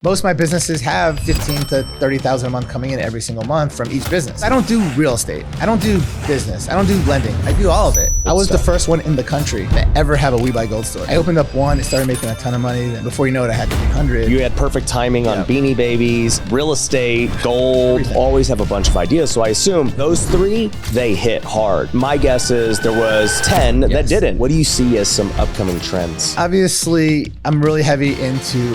Most of my businesses have 15 to 30,000 a month coming in every single month from each business. I don't do real estate. I don't do business. I don't do lending. I do all of it. I was the first one in the country to ever have a We Buy Gold store. I opened up one, it started making a ton of money. And before you know it, I had 300. You had perfect timing on Beanie Babies, real estate, gold, always have a bunch of ideas. So I assume those three, they hit hard. My guess is there was 10 that didn't. What do you see as some upcoming trends? Obviously, I'm really heavy into...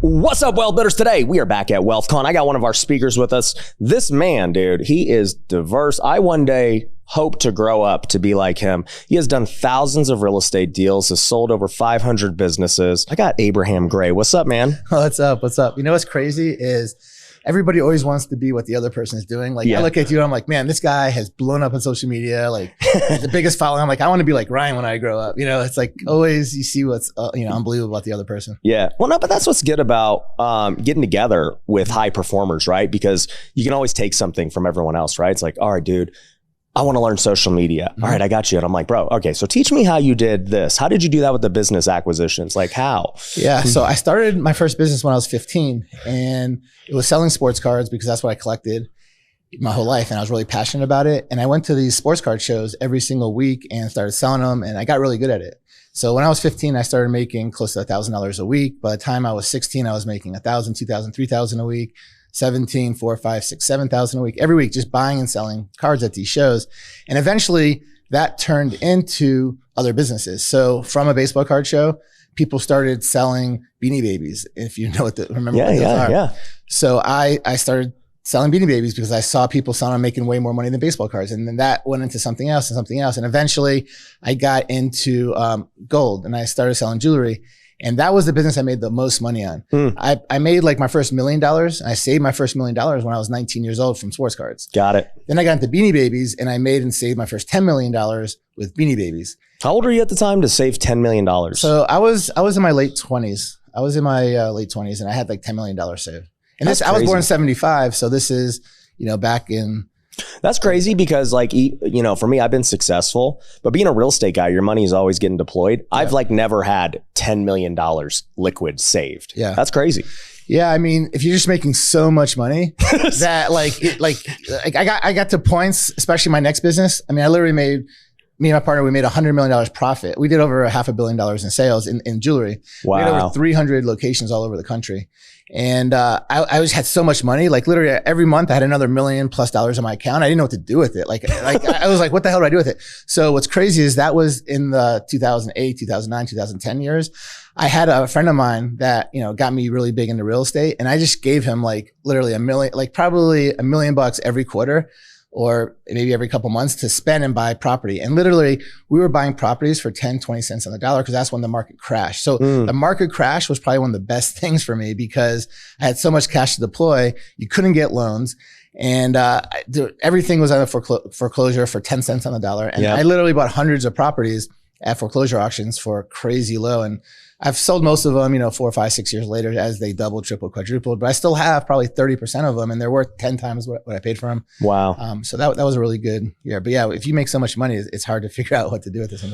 What's up, Wealth Builders? Today, we are back at WealthCon. I got one of our speakers with us. This man, dude, he is diverse. I one day hope to grow up to be like him. He has done thousands of real estate deals, has sold over 500 businesses. I got Abraham Gray. What's up, man? What's up? What's up? You know what's crazy is everybody always wants to be what the other person is doing. Like I look at you, I'm like, man, this guy has blown up on social media. Like the biggest following. I'm like, I want to be like Ryan when I grow up. You know, it's like always you see what's unbelievable about the other person. Yeah. Well, no, but that's what's good about getting together with high performers, right? Because you can always take something from everyone else, right? It's like, all right, dude, I want to learn social media. All right, I got you. And I'm like, bro, okay, so teach me how you did this. How did you do that with the business acquisitions? Like how? Yeah, so I started my first business when I was 15 and it was selling sports cards because that's what I collected my whole life. And I was really passionate about it. And I went to these sports card shows every single week and started selling them. And I got really good at it. So when I was 15, I started making close to $1,000 a week. By the time I was 16, I was making 1,000, 2,000, 3,000 a week. 17, 4, 5, 6, 7,000 a week, every week, just buying and selling cards at these shows. And eventually that turned into other businesses. So from a baseball card show, people started selling Beanie Babies, if you know remember what those are. Yeah. So I started selling Beanie Babies because I saw people selling them making way more money than baseball cards. And then that went into something else and something else. And eventually I got into gold and I started selling jewelry. And that was the business I made the most money on. I made like my first $1 million. I saved my first $1 million when I was 19 years old from sports cards. Got it. Then I got into Beanie Babies and I made and saved my first $10 million with Beanie Babies. How old were you at the time to save $10 million? So I was in my late 20s. I was in my late 20s and I had like $10 million saved. And I was born in 75. So this is, back in... That's crazy because like, for me, I've been successful, but being a real estate guy, your money is always getting deployed. Yeah. I've like never had $10 million liquid saved. Yeah. That's crazy. Yeah. I mean, if you're just making so much money that I got to points, especially my next business. I mean, I literally me and my partner, we made $100 million profit. We did over $500 million in sales in jewelry. Wow. We had over 300 locations all over the country. And I just had so much money. Like literally every month I had another $1 million+ in my account. I didn't know what to do with it. Like I was like, what the hell do I do with it? So what's crazy is that was in the 2008, 2009, 2010 years. I had a friend of mine that, got me really big into real estate. And I just gave him like literally $1 million, like probably $1 million every quarter or maybe every couple months to spend and buy property. And literally we were buying properties for 10, 20 cents on the dollar because that's when the market crashed. So the market crash was probably one of the best things for me because I had so much cash to deploy. You couldn't get loans. And everything was on a foreclosure for 10 cents on the dollar. And I literally bought hundreds of properties at foreclosure auctions for crazy low. And I've sold most of them, 4, 5, 6 years later as they doubled, tripled, quadrupled, but I still have probably 30% of them and they're worth 10 times what I paid for them. Wow. So that was a really good year. But yeah, if you make so much money, it's hard to figure out what to do with this.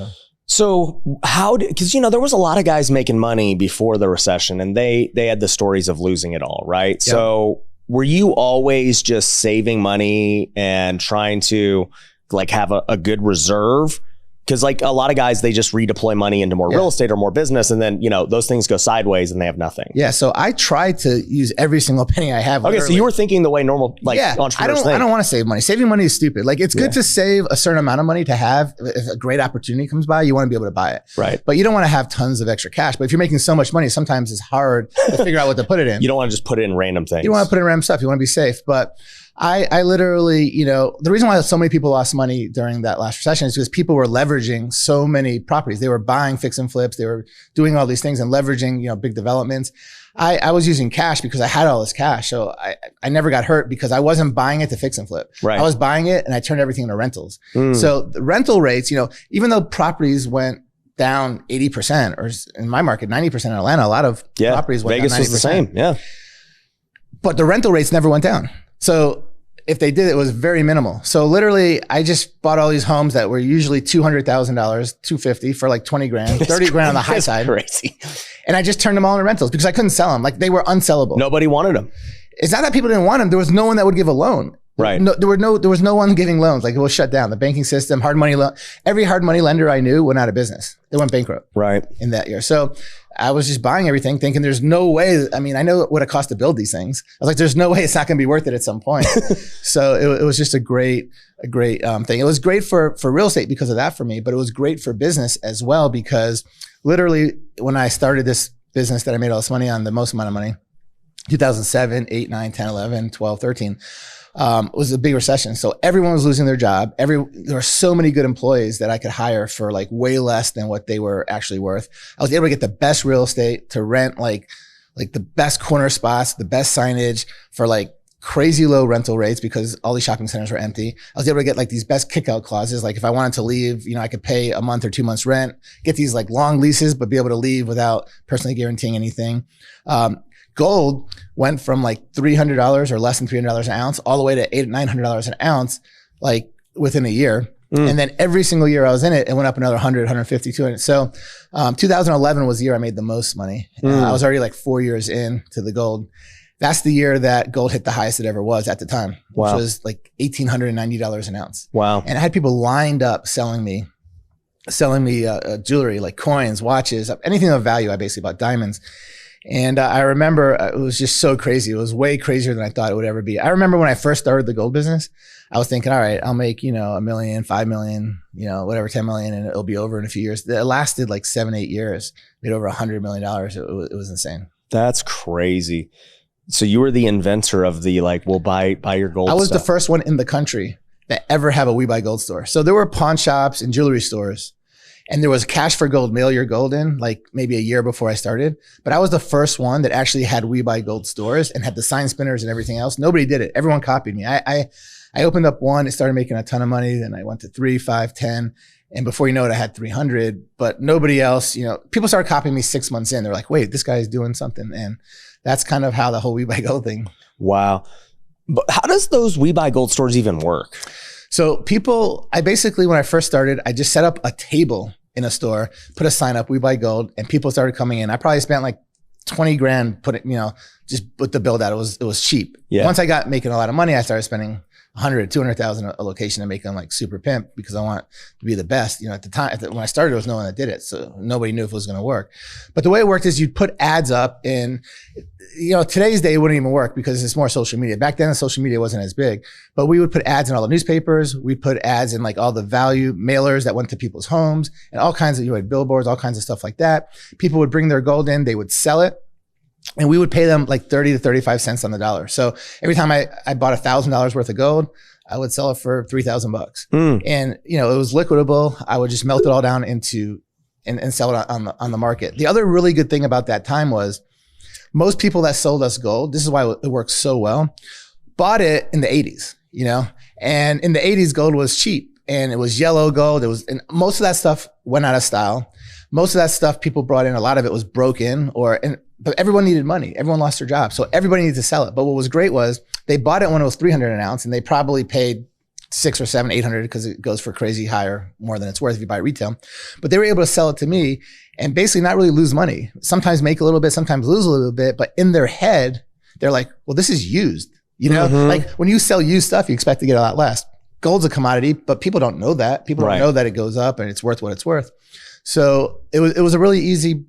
So because there was a lot of guys making money before the recession and they had the stories of losing it all, right? Yep. So were you always just saving money and trying to like have a good reserve? Because like a lot of guys, they just redeploy money into more real estate or more business. And then, those things go sideways and they have nothing. Yeah. So I try to use every single penny I have. Okay. So you were thinking the way normal entrepreneurs think. I don't want to save money. Saving money is stupid. Like it's good to save a certain amount of money to have. If a great opportunity comes by, you want to be able to buy it. Right. But you don't want to have tons of extra cash. But if you're making so much money, sometimes it's hard to figure out what to put it in. You don't want to just put it in random things. You don't want to put it in random stuff. You want to be safe. But I literally, the reason why so many people lost money during that last recession is because people were leveraging so many properties. They were buying fix and flips. They were doing all these things and leveraging, big developments. I was using cash because I had all this cash. So I never got hurt because I wasn't buying it to fix and flip. Right. I was buying it and I turned everything into rentals. So the rental rates, even though properties went down 80%, or in my market, 90% in Atlanta, a lot of properties went Vegas down 90%. Was the same. Yeah. But the rental rates never went down. So if they did, it was very minimal. So literally I just bought all these homes that were usually $200,000, $250 for like 20 grand, 30 grand on the high side. Crazy. And I just turned them all into rentals because I couldn't sell them. Like they were unsellable. Nobody wanted them. It's not that people didn't want them. There was no one that would give a loan. Right. No, there was no one giving loans. Like it was shut down. The banking system, hard money loan. Every hard money lender I knew went out of business. They went bankrupt. Right. In that year. So I was just buying everything thinking there's no way. I mean, I know what it cost to build these things. I was like, there's no way it's not going to be worth it at some point. So it was just a great thing. It was great for real estate because of that for me, but it was great for business as well because literally when I started this business that I made all this money on, the most amount of money, 2007, 8, 9, 10, 11, 12, 13, was a big recession. So everyone was losing their job. There were so many good employees that I could hire for like way less than what they were actually worth. I was able to get the best real estate to rent like the best corner spots, the best signage for like crazy low rental rates because all these shopping centers were empty. I was able to get like these best kickout clauses. Like if I wanted to leave, I could pay a month or 2 months rent, get these like long leases, but be able to leave without personally guaranteeing anything. Gold went from like $300 or less than $300 an ounce all the way to $800, $900 an ounce, like within a year. And then every single year I was in it, it went up another 100, 150, 200. So 2011 was the year I made the most money. I was already like 4 years in to the gold. That's the year that gold hit the highest it ever was at the time, which was like $1,890 an ounce. Wow. And I had people lined up selling me jewelry, like coins, watches, anything of value. I basically bought diamonds. And I remember it was just so crazy. It was way crazier than I thought it would ever be. I remember when I first started the gold business, I was thinking, all right, I'll make, $1 million, $5 million, whatever, 10 million, and it'll be over in a few years. It lasted like 7, 8 years, made over $100 million. It was insane. That's crazy. So you were the inventor of the we'll buy your gold I was stuff. the first one in the country that ever have a We Buy Gold store. So there were pawn shops and jewelry stores. And there was cash for gold, mail your gold in, like maybe a year before I started. But I was the first one that actually had We Buy Gold stores and had the sign spinners and everything else. Nobody did it. Everyone copied me. I opened up one, it started making a ton of money. Then I went to 3, 5, 10. And before you know it, I had 300. But nobody else, people started copying me 6 months in. They're like, wait, this guy's doing something. And that's kind of how the whole We Buy Gold thing. Wow. But how does those We Buy Gold stores even work? So I basically, when I first started, I just set up a table in a store, put a sign up, We Buy Gold, and people started coming in. I probably spent like 20 grand just put the build out. It was cheap. Yeah. Once I got making a lot of money, I started spending 100, 200,000 a location to make them like super pimp because I want to be the best. At the time, when I started, there was no one that did it. So nobody knew if it was going to work. But the way it worked is you'd put ads up and, today's day it wouldn't even work because it's more social media. Back then, social media wasn't as big, but we would put ads in all the newspapers. We'd put ads in like all the value mailers that went to people's homes and all kinds of, had billboards, all kinds of stuff like that. People would bring their gold in, they would sell it. And we would pay them like 30 to 35 cents on the dollar. So every time I bought $1,000 worth of gold, I would sell it for $3,000. And, it was liquidable. I would just melt it all down into and sell it on the market. The other really good thing about that time was most people that sold us gold, this is why it worked so well, bought it in the 80s, and in the 80s, gold was cheap and it was yellow gold. And most of that stuff went out of style. Most of that stuff people brought in, a lot of it was broken but everyone needed money. Everyone lost their job. So everybody needed to sell it. But what was great was they bought it when it was 300 an ounce and they probably paid 6 or 7, 800 because it goes for crazy higher, more than it's worth if you buy retail. But they were able to sell it to me and basically not really lose money. Sometimes make a little bit, sometimes lose a little bit. But in their head, they're like, well, this is used. Like when you sell used stuff, you expect to get a lot less. Gold's a commodity, but people don't know that. People don't know that it goes up and it's worth what it's worth. So it was a really easy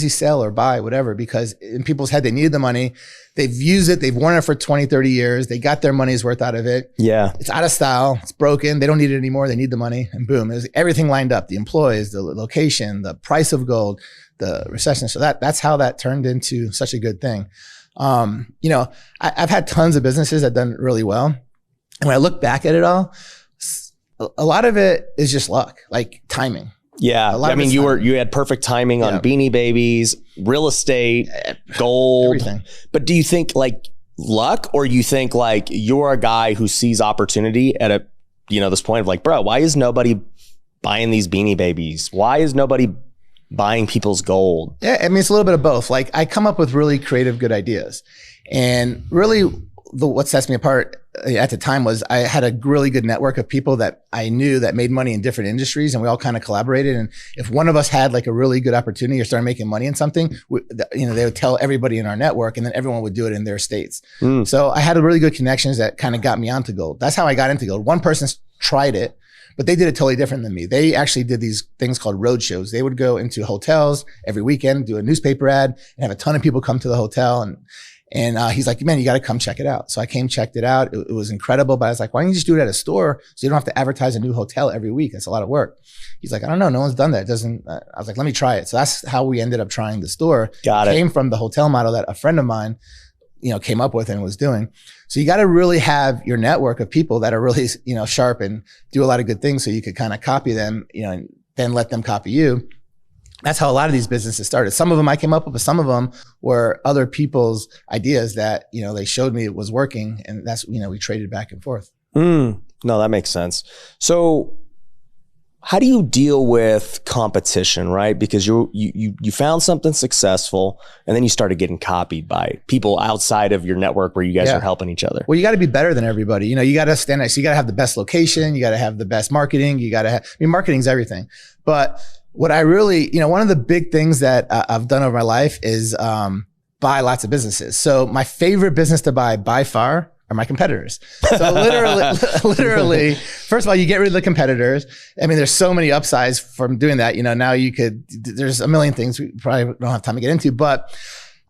sell or buy, whatever, because in people's head, they needed the money. They've used it. They've worn it for 20, 30 years. They got their money's worth out of it. Yeah. It's out of style. It's broken. They don't need it anymore. They need the money. And boom, it was everything lined up. The employees, the location, the price of gold, the recession. So that's how that turned into such a good thing. I've had tons of businesses that done really well. And when I look back at it all, a lot of it is just luck, like timing. Yeah. I mean, you had perfect timing on Beanie Babies, real estate, gold. Everything. But do you think like luck, or you think like you're a guy who sees opportunity at this point of like, bro, why is nobody buying these Beanie Babies? Why is nobody buying people's gold? Yeah. I mean, it's a little bit of both. Like I come up with really creative, good ideas. And really what sets me apart at the time was I had a really good network of people that I knew that made money in different industries, and we all kind of collaborated. And if one of us had like a really good opportunity or started making money in something, they would tell everybody in our network, and then everyone would do it in their states. So I had really good connections that kind of got me onto gold. That's how I got into gold. One person tried it, but they did it totally different than me. They actually did these things called road shows. They would go into hotels every weekend, do a newspaper ad, and have a ton of people come to the hotel. And he's like, man, you got to come check it out. So I came, checked it out. It was incredible. But I was like, why don't you just do it at a store so you don't have to advertise a new hotel every week? That's a lot of work. He's like, I don't know. No one's done that. It doesn't. I was like, let me try it. So that's how we ended up trying the store. Got it. Came from the hotel model that a friend of mine, came up with and was doing. So you got to really have your network of people that are really, sharp and do a lot of good things so you could kind of copy them, and then let them copy you. That's how a lot of these businesses started. Some of them I came up with, but some of them were other people's ideas that, they showed me it was working. And that's, we traded back and forth. No, that makes sense. So how do you deal with competition, right? Because you found something successful and then you started getting copied by people outside of your network where you guys are helping each other. Well, you got to be better than everybody. You got to stand out. So you got to have the best location. You got to have the best marketing. You got to have, marketing's everything. But what I really, one of the big things that I've done over my life is buy lots of businesses. So my favorite business to buy by far are my competitors. So literally, first of all, you get rid of the competitors. I mean, there's so many upsides from doing that. Now there's a million things we probably don't have time to get into, but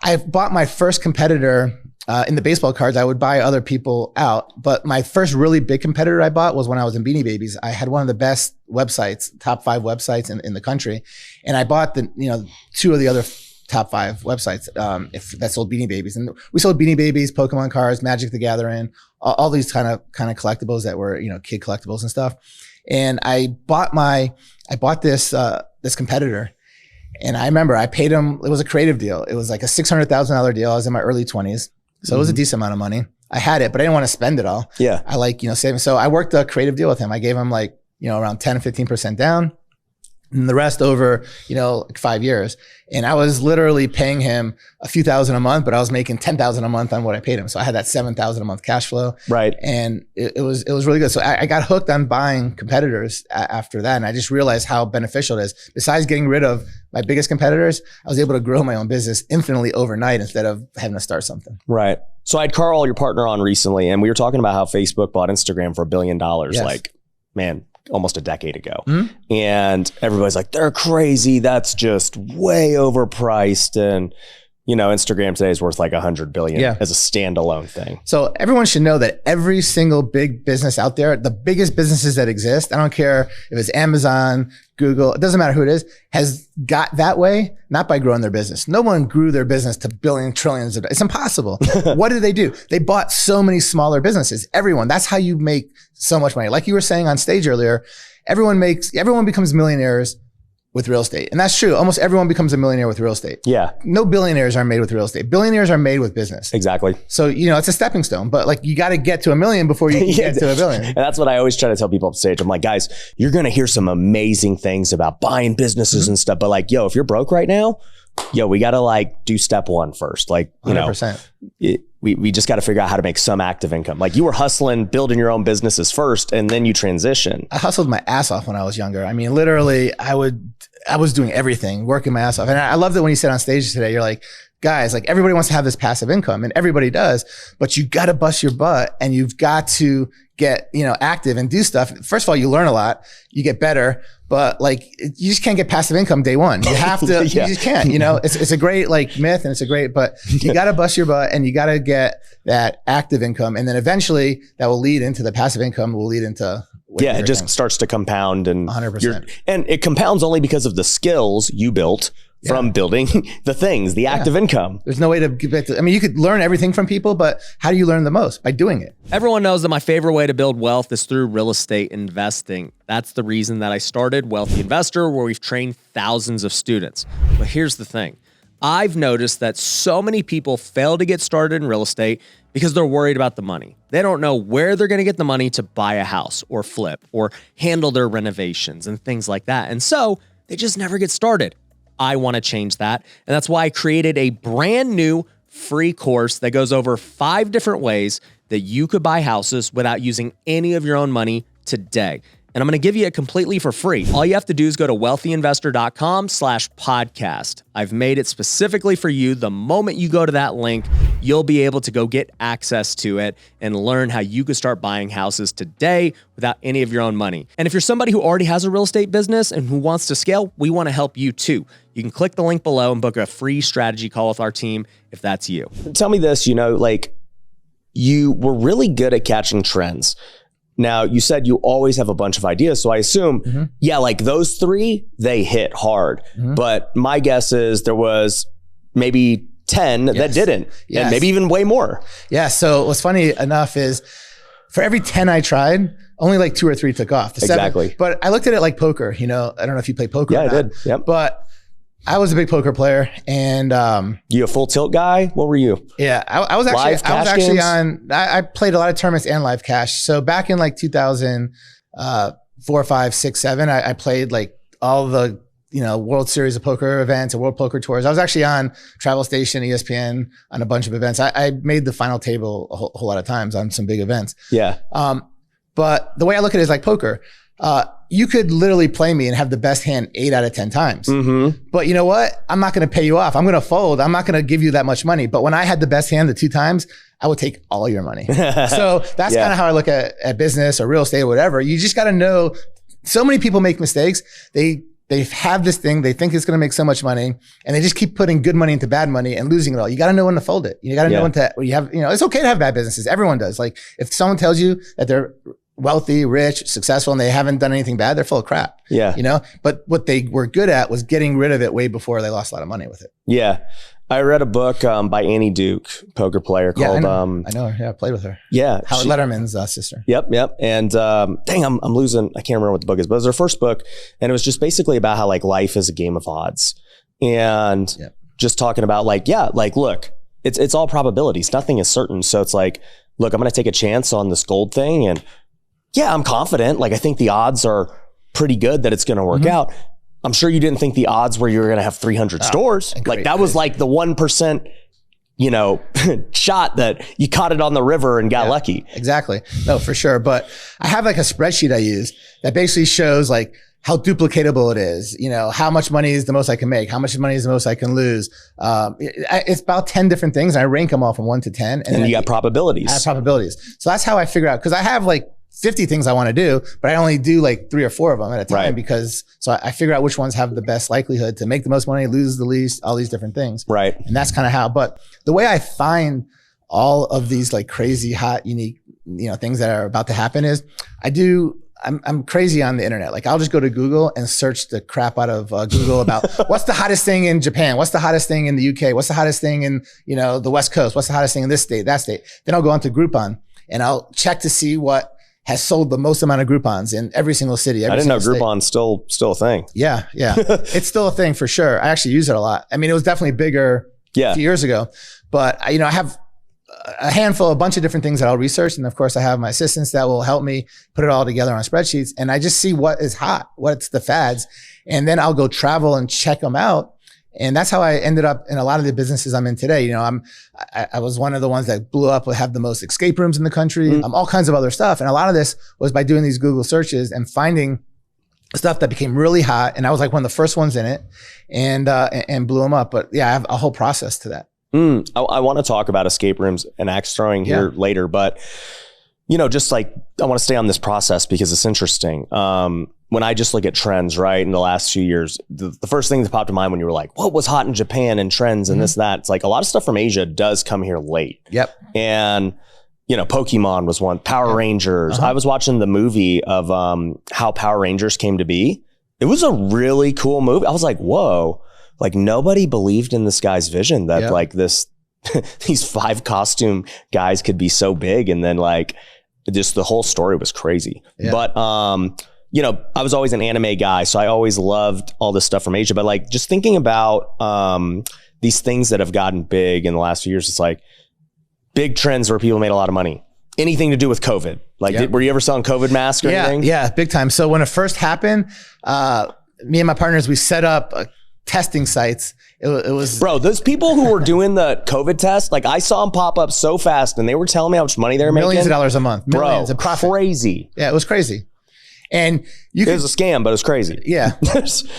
I bought my first competitor in the baseball cards. I would buy other people out, but my first really big competitor I bought was when I was in Beanie Babies. I had one of the best websites, top 5 websites in the country. And I bought the, 2 of the other top 5 websites that sold Beanie Babies. And we sold Beanie Babies, Pokemon cards, Magic the Gathering, all these kind of collectibles that were, kid collectibles and stuff. And I bought this competitor. And I remember I paid him, it was a creative deal. It was like a $600,000 deal. I was in my early 20s. So it was a decent amount of money. I had it, but I didn't want to spend it all. Yeah. I saving. So I worked a creative deal with him. I gave him around 10 or 15% down and the rest over, 5 years. And I was literally paying him a few thousand a month, but I was making 10,000 a month on what I paid him. So I had that 7,000 a month cash flow. Right. And it was really good. So I got hooked on buying competitors after that. And I just realized how beneficial it is. Besides getting rid of my biggest competitors, I was able to grow my own business infinitely overnight instead of having to start something. Right. So I had Carl, your partner, on recently, and we were talking about how Facebook bought Instagram for $1 billion. Yes. Almost a decade ago. Mm-hmm. And everybody's like, they're crazy. That's just way overpriced. And, Instagram today is worth like 100 billion as a standalone thing. So everyone should know that every single big business out there, the biggest businesses that exist, I don't care if it's Amazon, Google, it doesn't matter who it is, has got that way, not by growing their business. No one grew their business to billions, trillions of dollars. It's impossible. What did they do? They bought so many smaller businesses. Everyone, that's how you make so much money. Like you were saying on stage earlier, everyone becomes millionaires with real estate. And that's true. Almost everyone becomes a millionaire with real estate. Yeah. No billionaires are made with real estate. Billionaires are made with business. Exactly. So, it's a stepping stone, but you got to get to $1 million before you can get to $1 billion. And that's what I always try to tell people up stage. I'm like, guys, you're going to hear some amazing things about buying businesses and stuff. But if you're broke right now, we got to do step 1 first. 100%. We just got to figure out how to make some active income. You were hustling, building your own businesses first, and then you transition. I hustled my ass off when I was younger. I mean, literally, I was doing everything, working my ass off. And I love that when you sit on stage today, you're like, guys, everybody wants to have this passive income, and everybody does, but you got to bust your butt and you've got to get, active and do stuff. First of all, you learn a lot, you get better, but you just can't get passive income day one. You have to, you just can't, it's a great myth, and it's a great, but you got to bust your butt and you got to get that active income. And then eventually that will lead into the passive income, will lead into it just starts to compound, and 100%. And it compounds only because of the skills you built from building the things, the active income. There's no way to get to, you could learn everything from people, but how do you learn the most? By doing it. Everyone knows that my favorite way to build wealth is through real estate investing. That's the reason that I started Wealthy Investor, where we've trained thousands of students. But here's the thing. I've noticed that so many people fail to get started in real estate because they're worried about the money. They don't know where they're going to get the money to buy a house or flip or handle their renovations and things like that. And so they just never get started. I want to change that. And that's why I created a brand new free course that goes over 5 different ways that you could buy houses without using any of your own money today. And I'm going to give you it completely for free. All you have to do is go to wealthyinvestor.com/podcast. I've made it specifically for you. The moment you go to that link, you'll be able to go get access to it and learn how you can start buying houses today without any of your own money. And if you're somebody who already has a real estate business and who wants to scale, we want to help you too. You can click the link below and book a free strategy call with our team if that's you. Tell me this, like you were really good at catching trends. Now, you said you always have a bunch of ideas. So I assume, like those 3, they hit hard. But my guess is there was maybe 10 that didn't, and maybe even way more. Yeah. So what's funny enough is for every 10 I tried, only like 2 or 3 took off. Exactly. 7, but I looked at it like poker. I don't know if you play poker. Yeah, I did. Yep. But I was a big poker player, and you a full tilt guy? What were you? Yeah, I was actually on. I played a lot of tournaments and live cash. So back in like 2004, 5, 6, 7, I played like all the World Series of Poker events and World Poker Tours. I was actually on Travel Station, ESPN, on a bunch of events. I made the final table a whole lot of times on some big events. Yeah. But the way I look at it is like poker. You could literally play me and have the best hand 8 out of 10 times. But you know what? I'm not going to pay you off. I'm going to fold. I'm not going to give you that much money. But when I had the best hand the 2 times, I would take all your money. So that's kind of how I look at business or real estate or whatever. You just got to know, so many people make mistakes. They have this thing, they think it's going to make so much money, and they just keep putting good money into bad money and losing it all. You got to know when to fold it. You got to know when to, it's okay to have bad businesses. Everyone does. Like if someone tells you that they're wealthy, rich, successful, and they haven't done anything bad, they're full of crap. Yeah. But what they were good at was getting rid of it way before they lost a lot of money with it. Yeah. I read a book by Annie Duke, poker player, called I know her. Yeah, I played with her. Yeah. Howard Letterman's sister. Yep. And dang, I'm losing, I can't remember what the book is, but it was her first book. And it was just basically about how like life is a game of odds. And just talking about like, look, it's all probabilities. Nothing is certain. So it's like, look, I'm going to take a chance on this gold thing. And yeah, I'm confident. Like I think the odds are pretty good that it's going to work out. I'm sure you didn't think the odds were you were going to have 300 stores. Like that was like the 1%, shot that you caught it on the river and got lucky. Exactly. No, for sure. But I have like a spreadsheet I use that basically shows like how duplicatable it is. How much money is the most I can make? How much money is the most I can lose? It's about 10 different things. And I rank them all from 1 to 10. And then you got probabilities. I have probabilities. So that's how I figure out, because I have like 50 things I want to do, but I only do like 3 or 4 of them at a time so I figure out which ones have the best likelihood to make the most money, lose the least, all these different things. Right. And that's kind of how, but the way I find all of these like crazy, hot, unique, things that are about to happen is I'm crazy on the internet. Like I'll just go to Google and search the crap out of Google about what's the hottest thing in Japan? What's the hottest thing in the UK? What's the hottest thing in, the West Coast? What's the hottest thing in this state, that state? Then I'll go onto Groupon and I'll check to see what has sold the most amount of Groupons in every single city. I didn't know Groupon's still a thing. Yeah. It's still a thing for sure. I actually use it a lot. I mean, it was definitely bigger a few years ago, but I have a bunch of different things that I'll research. And of course I have my assistants that will help me put it all together on spreadsheets. And I just see what is hot, what's the fads. And then I'll go travel and check them out. And that's how I ended up in a lot of the businesses I'm in today. I was one of the ones that blew up, have the most escape rooms in the country, all kinds of other stuff. And a lot of this was by doing these Google searches and finding stuff that became really hot. And I was like one of the first ones in it and blew them up. But yeah, I have a whole process to that. I want to talk about escape rooms and axe throwing here later, but just like, I want to stay on this process because it's interesting. When I just look at trends, right, in the last few years, the first thing that popped to mind when you were like, what was hot in Japan and trends and this, that, it's like a lot of stuff from Asia does come here late. Yep. And, Pokemon was one, Power Rangers. I was watching the movie of how Power Rangers came to be. It was a really cool movie. I was like, whoa, like nobody believed in this guy's vision that like this, these 5 costume guys could be so big. And then like, just the whole story was crazy. But, I was always an anime guy, so I always loved all this stuff from Asia. But like just thinking about these things that have gotten big in the last few years, it's like big trends where people made a lot of money. Anything to do with COVID? Like, were you ever selling COVID masks or anything? Yeah, big time. So when it first happened, me and my partners, we set up testing sites. It was bro, those people who were doing the COVID test, like I saw them pop up so fast and they were telling me how much money they were making. Millions of dollars a month. Millions bro, of profit. crazy. Yeah, it was crazy. And it was a scam, but it was crazy. Yeah.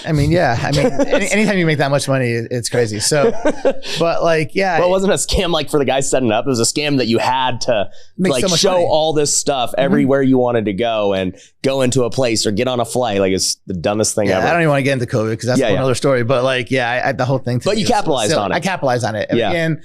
Anytime you make that much money, it's crazy. So, but like, yeah. But it wasn't a scam like for the guy setting it up. It was a scam that you had to like so show money. all this stuff everywhere you wanted to go and go into a place or get on a flight. Like it's the dumbest thing ever. I don't even want to get into COVID because that's another story. But like, the whole thing. But you capitalized on it. I capitalized on it. And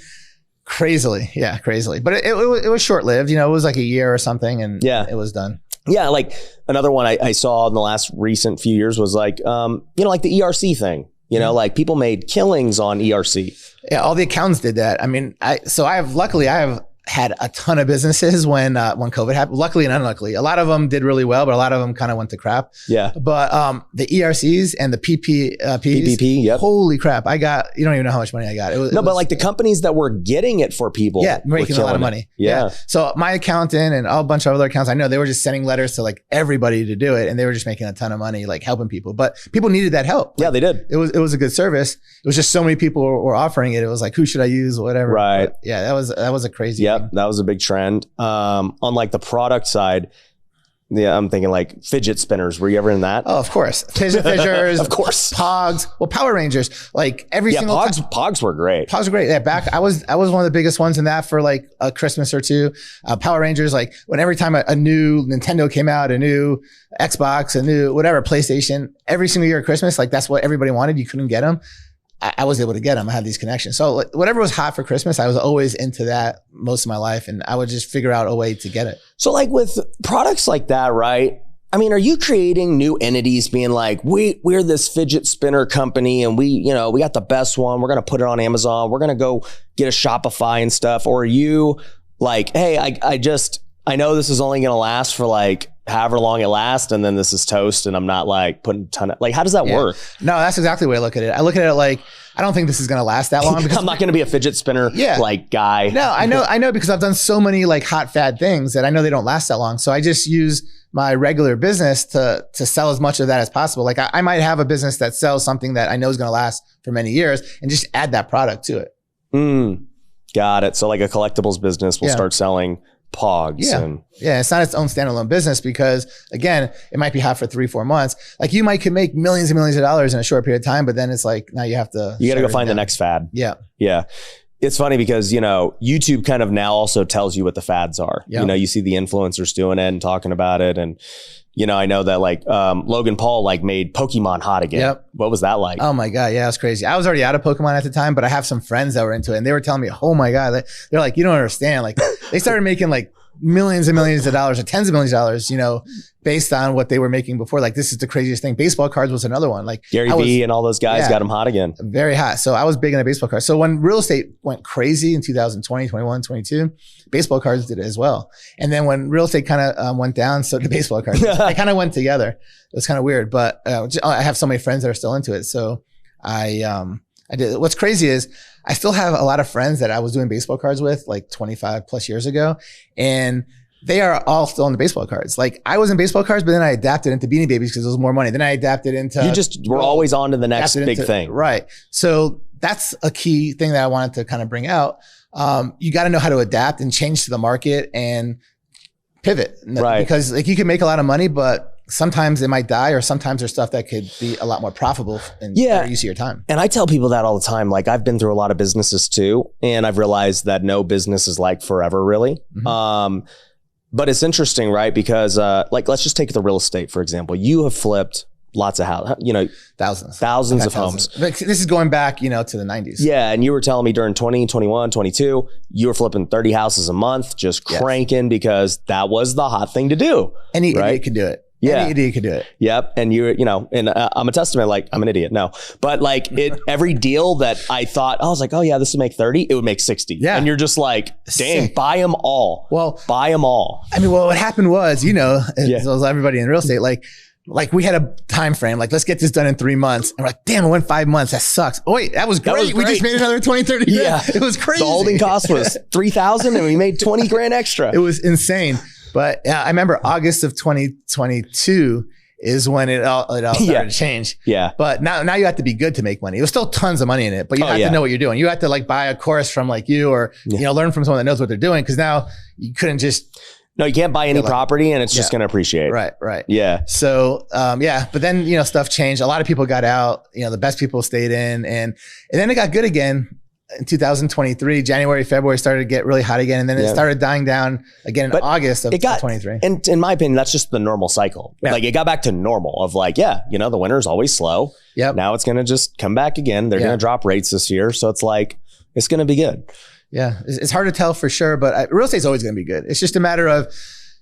crazily. Yeah, crazily. But it was short lived. It was like a year or something and it was done. Yeah, like another one I saw in the last recent few years was like, like the ERC thing. Like people made killings on ERC. Yeah, all the accountants did that. I mean, I have had a ton of businesses when COVID happened. Luckily and unluckily, a lot of them did really well, but a lot of them kind of went to crap. Yeah. But the ERCs and the PPP, yep. Holy crap! You don't even know how much money I got. But like the companies that were getting it for people, making a lot of money. Yeah. So my accountant and a bunch of other accountants, I know they were just sending letters to like everybody to do it, and they were just making a ton of money, like helping people. But people needed that help. Yeah, they did. It was a good service. It was just so many people were offering it. It was like, who should I use? Whatever. Right. But yeah, that was a crazy. Yep. That was a big trend. On like the product side, I'm thinking like fidget spinners. Were you ever in that? Oh, of course. Fidget Fishers. Of course. Pogs. Well, Power Rangers. Like every single Pogs were great. Pogs were great. Yeah, I was one of the biggest ones in that for like a Christmas or two. Power Rangers, like when every time a new Nintendo came out, a new Xbox, a new whatever, PlayStation, every single year at Christmas, like that's what everybody wanted. You couldn't get them. I was able to get them. I had these connections. So like, whatever was hot for Christmas, I was always into that most of my life. And I would just figure out a way to get it. So like with products like that, right? I mean, are you creating new entities being like, we're this fidget spinner company and we got the best one. We're going to put it on Amazon. We're going to go get a Shopify and stuff. Or are you like, hey, I know this is only going to last for like however long it lasts, and then this is toast, and I'm not like putting a ton of, like, how does that work? No, that's exactly the way I look at it. I look at it like, I don't think this is going to last that long because I'm not going to be a fidget spinner like guy. No, I know because I've done so many like hot fad things that I know they don't last that long. So I just use my regular business to sell as much of that as possible. Like I might have a business that sells something that I know is going to last for many years and just add that product to it. Got it. So like a collectibles business will start selling Pogs. Yeah. It's not its own standalone business because again, it might be hot for 3-4 months. Like you could make millions and millions of dollars in a short period of time, but then it's like, now you got to go find the next fad. Yeah. Yeah. It's funny because, YouTube kind of now also tells you what the fads are. You see the influencers doing it and talking about it. And, I know that like Logan Paul like made Pokemon hot again. Yep. What was that like? Oh my God. Yeah, it was crazy. I was already out of Pokemon at the time, but I have some friends that were into it and they were telling me, oh my God, they're like, you don't understand. Like they started making like millions and millions of dollars or tens of millions of dollars, based on what they were making before. Like this is the craziest thing. Baseball cards was another one. Like Gary Vee and all those guys got them hot again. Very hot. So I was big into baseball cards. So when real estate went crazy in 2020, 21, 22, baseball cards did it as well. And then when real estate kind of went down, so did baseball cards. They kind of went together. It was kind of weird, but I have so many friends that are still into it. So I did. What's crazy is I still have a lot of friends that I was doing baseball cards with like 25 plus years ago. And they are all still in the baseball cards. Like I was in baseball cards, but then I adapted into Beanie Babies because it was more money. Then I adapted into. You just were always on to the next big thing. Right. So that's a key thing that I wanted to kind of bring out. You got to know how to adapt and change to the market and pivot. Right. Because like you can make a lot of money, but sometimes it might die or sometimes there's stuff that could be a lot more profitable in better use of your time. And I tell people that all the time. Like I've been through a lot of businesses too. And I've realized that no business is like forever really. Mm-hmm. But it's interesting, right? Because like, let's just take the real estate, for example. You have flipped lots of houses, thousands of homes. This is going back, to the 90s. Yeah. And you were telling me during 20, 21, 22, you were flipping 30 houses a month, just cranking because that was the hot thing to do. Any idiot could do it. Yeah. Any idiot could do it. Yep. And and I'm a testament, like I'm an idiot. No, but like every deal that I thought, I was like, oh yeah, this would make 30. It would make 60. Yeah. And you're just like, dang, buy them all. Well, buy them all. I mean, what happened was, as well as everybody in real estate, like we had a time frame, like let's get this done in 3 months. And we're like, damn, it went 5 months. That sucks. Oh wait, that was great. We just made another 20, 30 grand. Yeah. It was crazy. The holding cost was 3,000 and we made 20 grand extra. It was insane. But I remember August of 2022, is when it all started to change. Yeah. But now you have to be good to make money. There's still tons of money in it, but you have to know what you're doing. You have to like buy a course from like you or, learn from someone that knows what they're doing. Cause now you couldn't just. No, you can't buy any property and it's just going to appreciate. Right. Yeah. So, but then, stuff changed. A lot of people got out, the best people stayed in and then it got good again. In 2023, January, February started to get really hot again. And then it started dying down again in August of 2023. And in my opinion, that's just the normal cycle. Yeah. Like it got back to normal of like, the winter's always slow. Yep. Now it's going to just come back again. They're going to drop rates this year. So it's like, it's going to be good. Yeah. It's hard to tell for sure, but real estate's always going to be good. It's just a matter of,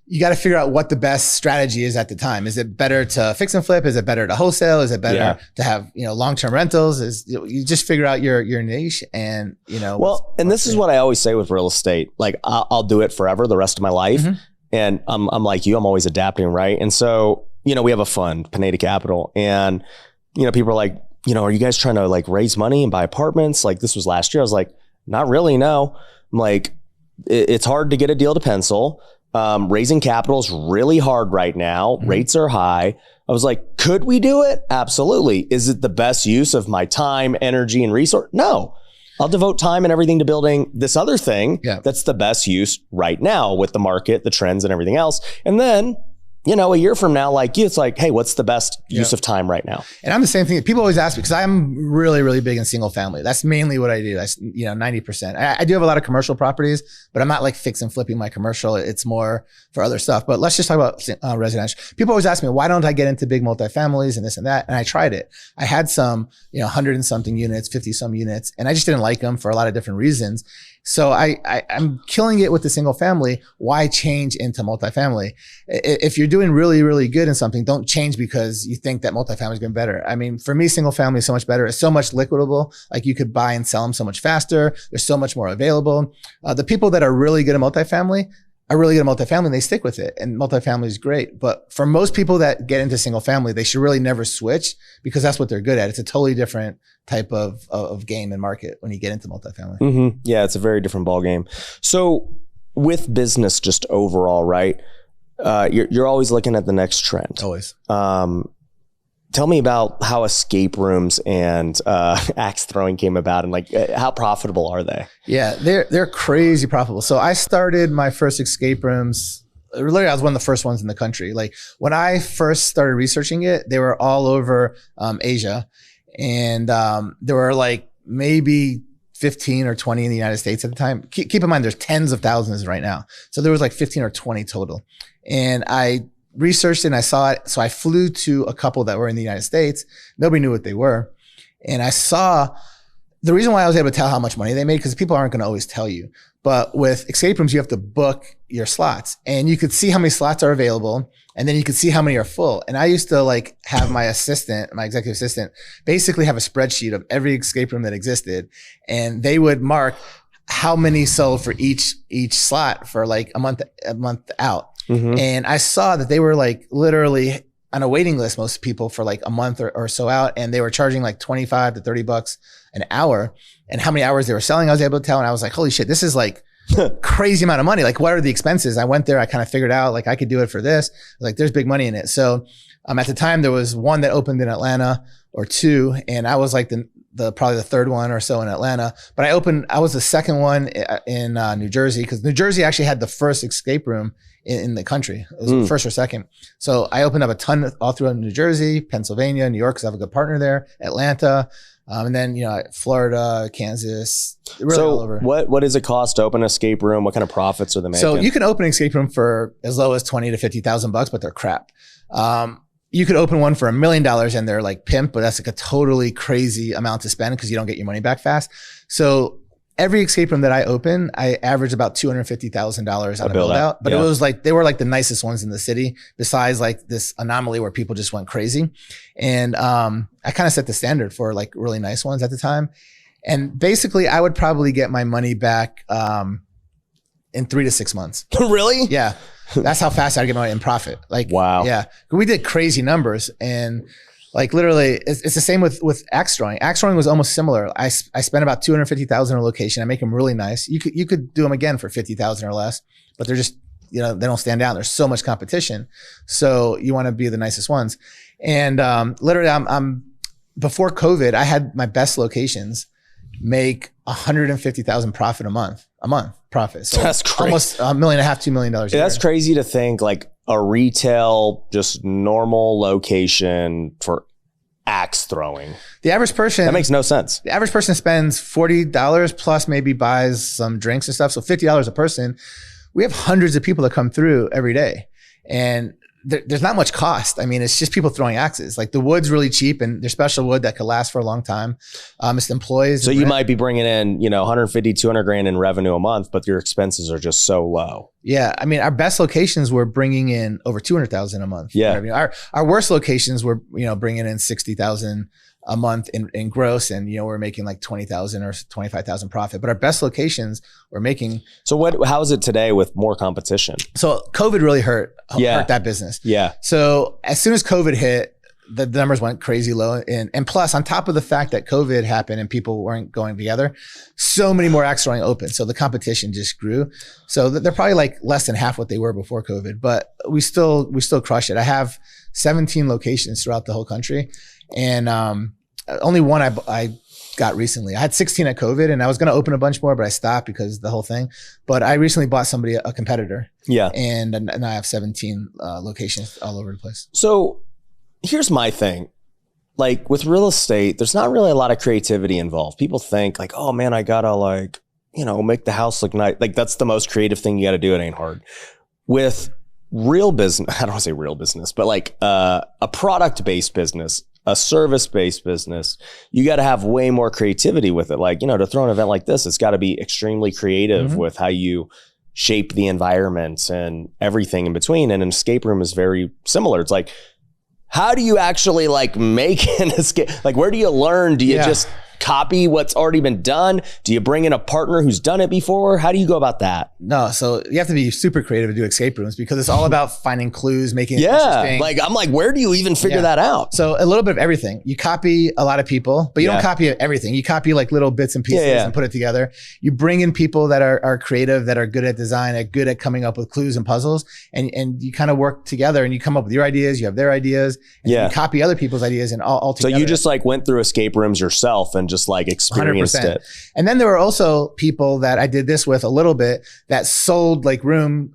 you got to figure out what the best strategy is at the time. Is it better to fix and flip? Is it better to wholesale? Is it better to have, long-term rentals? You just figure out your niche and, Well, and this is what I always say with real estate. Like I'll do it forever, the rest of my life. Mm-hmm. And I'm like you, I'm always adapting. Right. And so, we have a fund, Pineda Capital, and, people are like, are you guys trying to like raise money and buy apartments? Like this was last year. I was like, not really. No. I'm like, it's hard to get a deal to pencil. Raising capital is really hard right now. Mm-hmm. Rates are high. I was like, could we do it? Absolutely. Is it the best use of my time, energy, and resource? No. I'll devote time and everything to building this other thing that's the best use right now with the market, the trends, and everything else. And then, a year from now, like you, it's like, hey, what's the best use of time right now? And I'm the same thing. People always ask me, because I'm really, really big in single family. That's mainly what I do. That's, 90%. I do have a lot of commercial properties, but I'm not like fix and flipping my commercial. It's more for other stuff. But let's just talk about residential. People always ask me, why don't I get into big multifamilies and this and that? And I tried it. I had some, 100 and something units, 50 some units, and I just didn't like them for a lot of different reasons. So I'm killing it with the single family. Why change into multifamily? If you're doing really, really good in something, don't change because you think that multifamily is going to be better. I mean, for me, single family is so much better. It's so much liquidable. Like you could buy and sell them so much faster. There's so much more available. The people that are really good at multifamily are really good at multifamily and they stick with it. And multifamily is great. But for most people that get into single family, they should really never switch because that's what they're good at. It's a totally different type of game and market when you get into multifamily. Mm-hmm. Yeah, it's a very different ball game. So with business just overall, right? You're always looking at the next trend. Always. Tell me about how escape rooms and axe throwing came about and like how profitable are they? Yeah, they're crazy profitable. So I started my first escape rooms. Literally, I was one of the first ones in the country. Like when I first started researching it, they were all over Asia. And there were like maybe 15 or 20 in the United States at the time. Keep in mind, there's tens of thousands right now. So there was like 15 or 20 total. And I researched it and I saw it. So I flew to a couple that were in the United States. Nobody knew what they were. And I saw the reason why I was able to tell how much money they made, because people aren't going to always tell you. But with escape rooms, you have to book your slots and you could see how many slots are available. And then you could see how many are full. And I used to like have my executive assistant, basically have a spreadsheet of every escape room that existed. And they would mark how many sold for each slot for like a month out. Mm-hmm. And I saw that they were like literally on a waiting list, most people for like a month or so out. And they were charging like $25 to $30 an hour. And how many hours they were selling, I was able to tell. And I was like, holy shit, this is like crazy amount of money. Like, what are the expenses? I went there, I kind of figured out like I could do it for this. Like, there's big money in it. So at the time there was one that opened in Atlanta or two, and I was like the probably the third one or so in Atlanta. But I was the second one in New Jersey, because New Jersey actually had the first escape room in the country. It was first or second. So I opened up a ton all throughout New Jersey, Pennsylvania, New York, because I have a good partner there, Atlanta. And then, Florida, Kansas, really all over. What does it cost to open an escape room? What kind of profits are they making? So you can open an escape room for as low as $20,000 to $50,000, but they're crap. You could open one for $1 million and they're like pimp, but that's like a totally crazy amount to spend because you don't get your money back fast. So every escape room that I open, I average about $250,000 on a build out. But it was like, they were like the nicest ones in the city, besides like this anomaly where people just went crazy. And I kind of set the standard for like really nice ones at the time. And basically I would probably get my money back in 3 to 6 months. Really? Yeah. That's how fast I'd get my in profit. Like, wow. Yeah. We did crazy numbers, and like literally it's the same with axe throwing. Axe throwing was almost similar. I spent about $250,000 a location. I make them really nice. You could do them again for $50,000 or less, but they're just they don't stand out. There's so much competition. So you want to be the nicest ones. And literally I'm before COVID, I had my best locations make 150,000 profit a month profit. So that's crazy. Almost $1.5 million, $2 million a year. That's crazy to think, like a retail, just normal location for axe throwing. The average person, that makes no sense. The average person spends $40 plus maybe buys some drinks and stuff. So $50 a person. We have hundreds of people that come through every day, and there's not much cost. I mean, it's just people throwing axes. Like the wood's really cheap, and there's special wood that could last for a long time. It's employees. So you might be bringing in, 150, 200 grand in revenue a month, but your expenses are just so low. Yeah. I mean, our best locations were bringing in over 200,000 a month. Yeah. Our worst locations were, bringing in 60,000 a month in gross, and we're making like 20,000 or 25,000 profit. But our best locations were making. So how is it today with more competition? So COVID really hurt that business. Yeah. So as soon as COVID hit, the numbers went crazy low. And plus, on top of the fact that COVID happened and people weren't going together, so many more axe throwing open. So the competition just grew. So they're probably like less than half what they were before COVID, but we still crush it. I have 17 locations throughout the whole country. And only one I got recently. I had 16 at COVID, and I was going to open a bunch more, but I stopped because of the whole thing. But I recently bought somebody a competitor. Yeah. And I have 17 locations all over the place. So here's my thing. Like with real estate, there's not really a lot of creativity involved. People think like, oh man, I gotta make the house look nice. Like that's the most creative thing you got to do. It ain't hard. With real business, I don't want to say real business, but like a product-based business, a service-based business, you got to have way more creativity with it. Like, to throw an event like this, it's got to be extremely creative with how you shape the environment and everything in between. And an escape room is very similar. It's like, how do you actually like make an escape? Like, where do you learn? Do you just copy what's already been done? Do you bring in a partner who's done it before? How do you go about that? No, so you have to be super creative to do escape rooms because it's all about finding clues, making it interesting. Like I'm like, where do you even figure that out? So a little bit of everything. You copy a lot of people, but you don't copy everything. You copy like little bits and pieces and put it together. You bring in people that are creative, that are good at design, are good at coming up with clues and puzzles, and you kind of work together and you come up with your ideas, you have their ideas, and you copy other people's ideas and all together. So you just like went through escape rooms yourself and just like experienced 100%. It. And then there were also people that I did this with a little bit that sold like room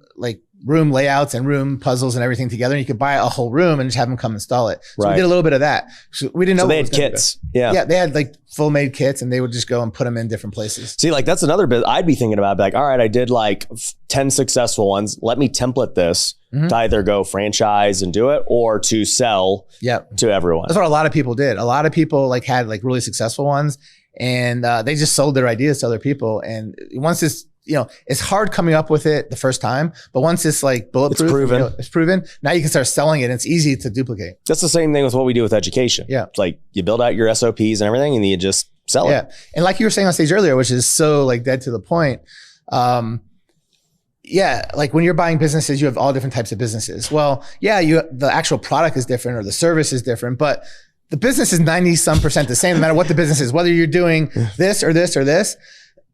layouts and room puzzles and everything together. And you could buy a whole room and just have them come install it. So we did a little bit of that. So we didn't know. So they had kits. Yeah. They had like full made kits and they would just go and put them in different places. See, like that's another bit I'd be thinking about. Like, all right, I did like 10 successful ones. Let me template this to either go franchise and do it or to sell to everyone. That's what a lot of people did. A lot of people like had like really successful ones and they just sold their ideas to other people. And once it's, it's hard coming up with it the first time, but once it's like bulletproof, it's proven. Now you can start selling it and it's easy to duplicate. That's the same thing with what we do with education. Yeah. It's like you build out your SOPs and everything and you just sell it. Yeah. And like you were saying on stage earlier, which is so like dead to the point. Like when you're buying businesses, you have all different types of businesses. Well, the actual product is different or the service is different, but the business is 90% the same no matter what the business is, whether you're doing this or this or this.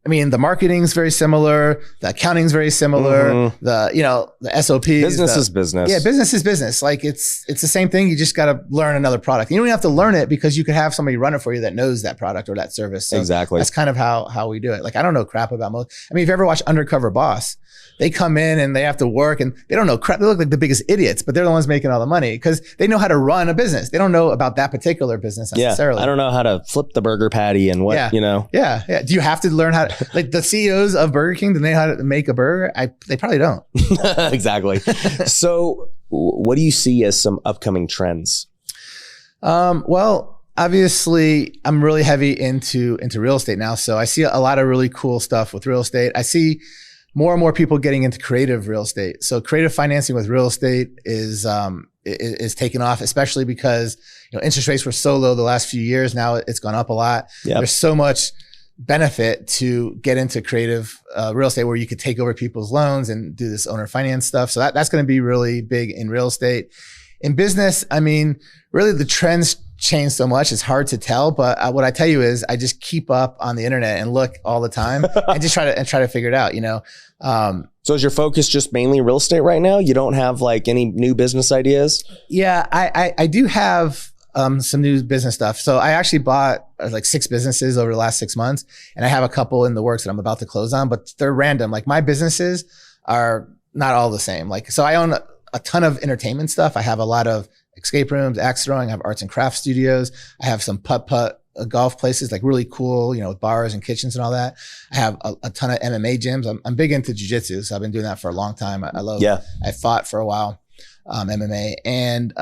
I mean, the marketing's very similar, the accounting's very similar, the SOPs. Business is business. Yeah, business is business. Like it's the same thing. You just got to learn another product. You don't even have to learn it because you could have somebody run it for you that knows that product or that service. So exactly. That's kind of how we do it. Like I don't know crap about most. I mean, if you ever watch Undercover Boss, they come in and they have to work and they don't know crap. They look like the biggest idiots, but they're the ones making all the money because they know how to run a business. They don't know about that particular business necessarily. I don't know how to flip the burger patty and what, Yeah. Do you have to learn how to, like the CEOs of Burger King, do they know how to make a burger? They probably don't. Exactly. So what do you see as some upcoming trends? Well, obviously I'm really heavy into real estate now. So I see a lot of really cool stuff with real estate. I see more and more people getting into creative real estate. So creative financing with real estate is taking off, especially because interest rates were so low the last few years. Now it's gone up a lot. Yep. There's so much benefit to get into creative real estate where you could take over people's loans and do this owner finance stuff. So that's going to be really big in real estate. In business, I mean, really the trends changed so much. It's hard to tell, but what I tell you is I just keep up on the internet and look all the time and just try to figure it out, you know? So is your focus just mainly real estate right now? You don't have like any new business ideas? Yeah, I do have some new business stuff. So I actually bought like 6 businesses over the last 6 months, and I have a couple in the works that I'm about to close on, but they're random. Like my businesses are not all the same. Like, so I own a ton of entertainment stuff. I have a lot of escape rooms, axe throwing. I have arts and crafts studios. I have some putt golf places, like really cool, you know, with bars and kitchens and all that. I have a ton of MMA gyms. I'm big into jiu-jitsu, so I've been doing that for a long time. I love, I fought for a while, MMA. And,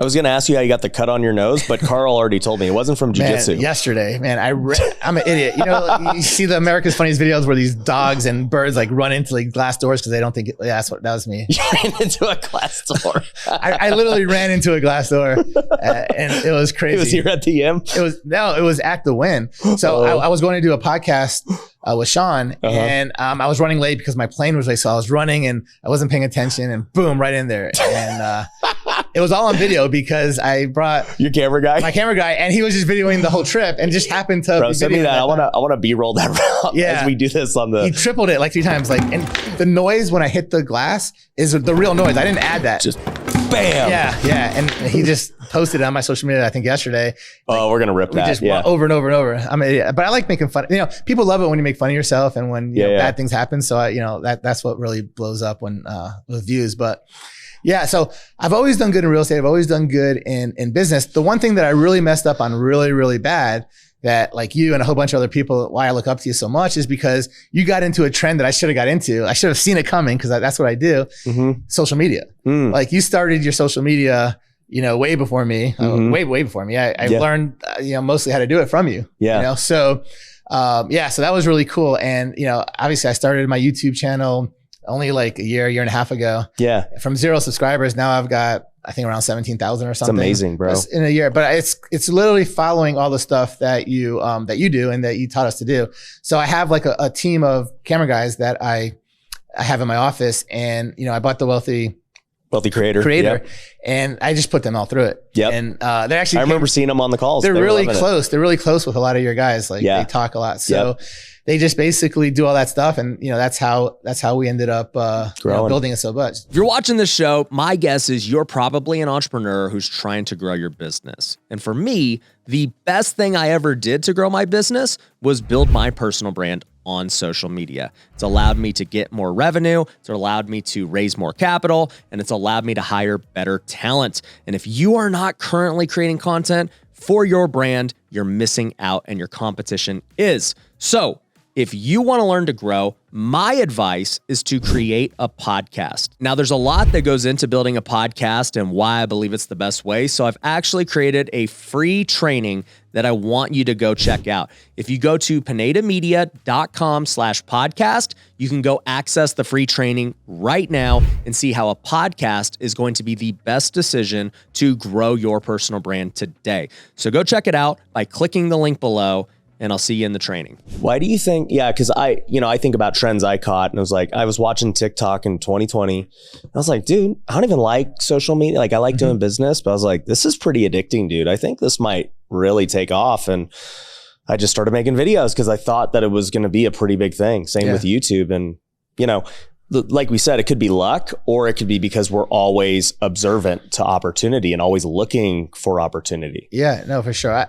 I was going to ask you how you got the cut on your nose, but Carl already told me it wasn't from jiu-jitsu. Yesterday, man, I'm an idiot. You know, you see the America's Funniest videos where these dogs and birds like run into like glass doors because they don't think that was me. You ran into a glass door. I literally ran into a glass door and it was crazy. It was here at the M? It was at the Wynn. So I was going to do a podcast with Sean, and I was running late because my plane was late. So I was running and I wasn't paying attention, and boom, right in there. And it was all on video because I brought your camera guy, my camera guy, and he was just videoing the whole trip and just happened to. Bro, send me that. I want to B-roll that round as we do this on the. He tripled it like 3 times. Like, and the noise when I hit the glass is the real noise. I didn't add that. Just bam. Yeah. And he just posted it on my social media, I think yesterday. Oh, we're gonna rip that. Just over and over and over. I'm an idiot, but I like making fun. You know, people love it when you make fun of yourself and when you know, bad things happen. So that's what really blows up when with views. But yeah, so I've always done good in real estate. I've always done good in business. The one thing that I really messed up on really, really bad, that like you and a whole bunch of other people, why I look up to you so much, is because you got into a trend that I should have got into. I should have seen it coming because that's what I do. Social media. Like you started your social media, you know, way before me, way before me. I learned, mostly how to do it from you. You know, so so that was really cool. And, you know, obviously I started my YouTube channel only like a year and a half ago. From 0 subscribers. Now I've got, I think, around 17,000 or something. It's amazing, bro. In a year, but it's literally following all the stuff that you do and that you taught us to do. So I have like a team of camera guys that I have in my office, and, you know, I bought the Wealthy Creator, and I just put them all through it. And they're actually, I remember seeing them on the calls. They're really close. They're really close with a lot of your guys. Like they talk a lot. So they just basically do all that stuff. And, you know, that's how we ended up building it so much. If you're watching this show, my guess is you're probably an entrepreneur who's trying to grow your business. And for me, the best thing I ever did to grow my business was build my personal brand on social media. It's allowed me to get more revenue. It's allowed me to raise more capital, and it's allowed me to hire better talent. And if you are not currently creating content for your brand, you're missing out, and your competition is. So if you want to learn to grow, my advice is to create a podcast. Now, there's a lot that goes into building a podcast and why I believe it's the best way. So I've actually created a free training that I want you to go check out. If you go to pinedamedia.com/podcast, you can go access the free training right now and see how a podcast is going to be the best decision to grow your personal brand today. So go check it out by clicking the link below, and I'll see you in the training. Why do you think? Yeah, because I think about trends I caught, and I was watching TikTok in 2020. I was like, dude, I don't even like social media. Like, I like doing business, but I was like, this is pretty addicting, dude. I think this might really take off. And I just started making videos because I thought that it was going to be a pretty big thing. Same with YouTube. And, you know, like we said, it could be luck, or it could be because we're always observant to opportunity and always looking for opportunity. Yeah, no, for sure.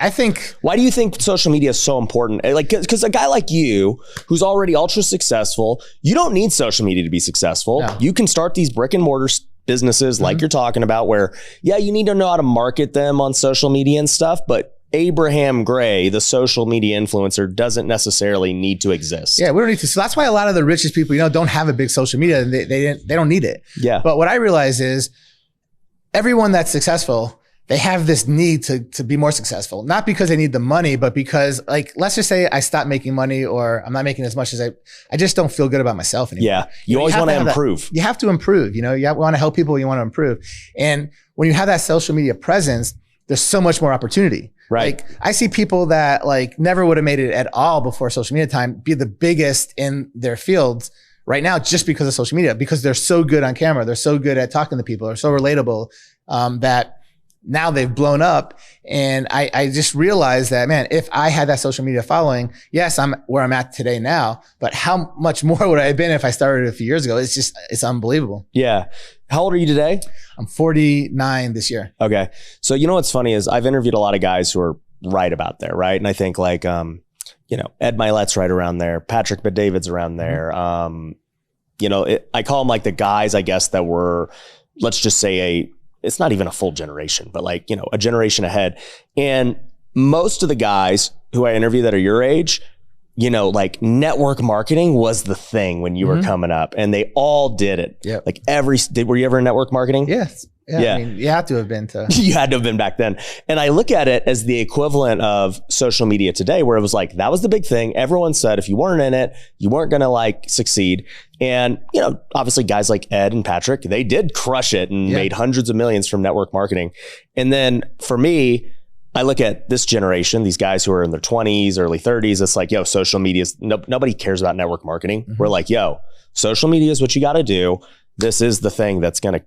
I think. Why do you think social media is so important? Like, because a guy like you, who's already ultra successful, you don't need social media to be successful. No. You can start these brick and mortar businesses like you're talking about, where, you need to know how to market them on social media and stuff, but Abraham Gray, the social media influencer, doesn't necessarily need to exist. Yeah, we don't need to. So that's why a lot of the richest people, don't have a big social media. They don't need it. Yeah. But what I realize is everyone that's successful, they have this need to be more successful, not because they need the money, but because, like, let's just say I stop making money, or I'm not making as much as I just don't feel good about myself anymore. Yeah. You always want to improve. You have to improve. You want to help people. You want to improve. And when you have that social media presence, there's so much more opportunity. Right. Like, I see people that like never would have made it at all before social media time be the biggest in their fields right now, just because of social media, because they're so good on camera. They're so good at talking to people. They're so relatable, that now they've blown up. And I just realized that, man, if I had that social media following, yes, I'm where I'm at today now, but how much more would I have been if I started a few years ago? It's unbelievable. Yeah. How old are you today? I'm 49 this year. Okay. So you know what's funny is I've interviewed a lot of guys who are right about there, right? And I think like, Ed Milet's right around there. Patrick Bet-David's around there. I call them like the guys, I guess, that were, let's just say it's not even a full generation, but like, a generation ahead. And most of the guys who I interview that are your age, like network marketing was the thing when you were coming up, and they all did it. Yep. Like were you ever in network marketing? Yes. Yeah. I mean, you have to have been to. You had to have been back then. And I look at it as the equivalent of social media today, where it was like, that was the big thing. Everyone said if you weren't in it, you weren't going to like succeed. And, obviously guys like Ed and Patrick, they did crush it and made hundreds of millions from network marketing. And then for me, I look at this generation, these guys who are in their 20s, early 30s. It's like, social media is, nobody cares about network marketing. We're like, social media is what you got to do. This is the thing that's going to,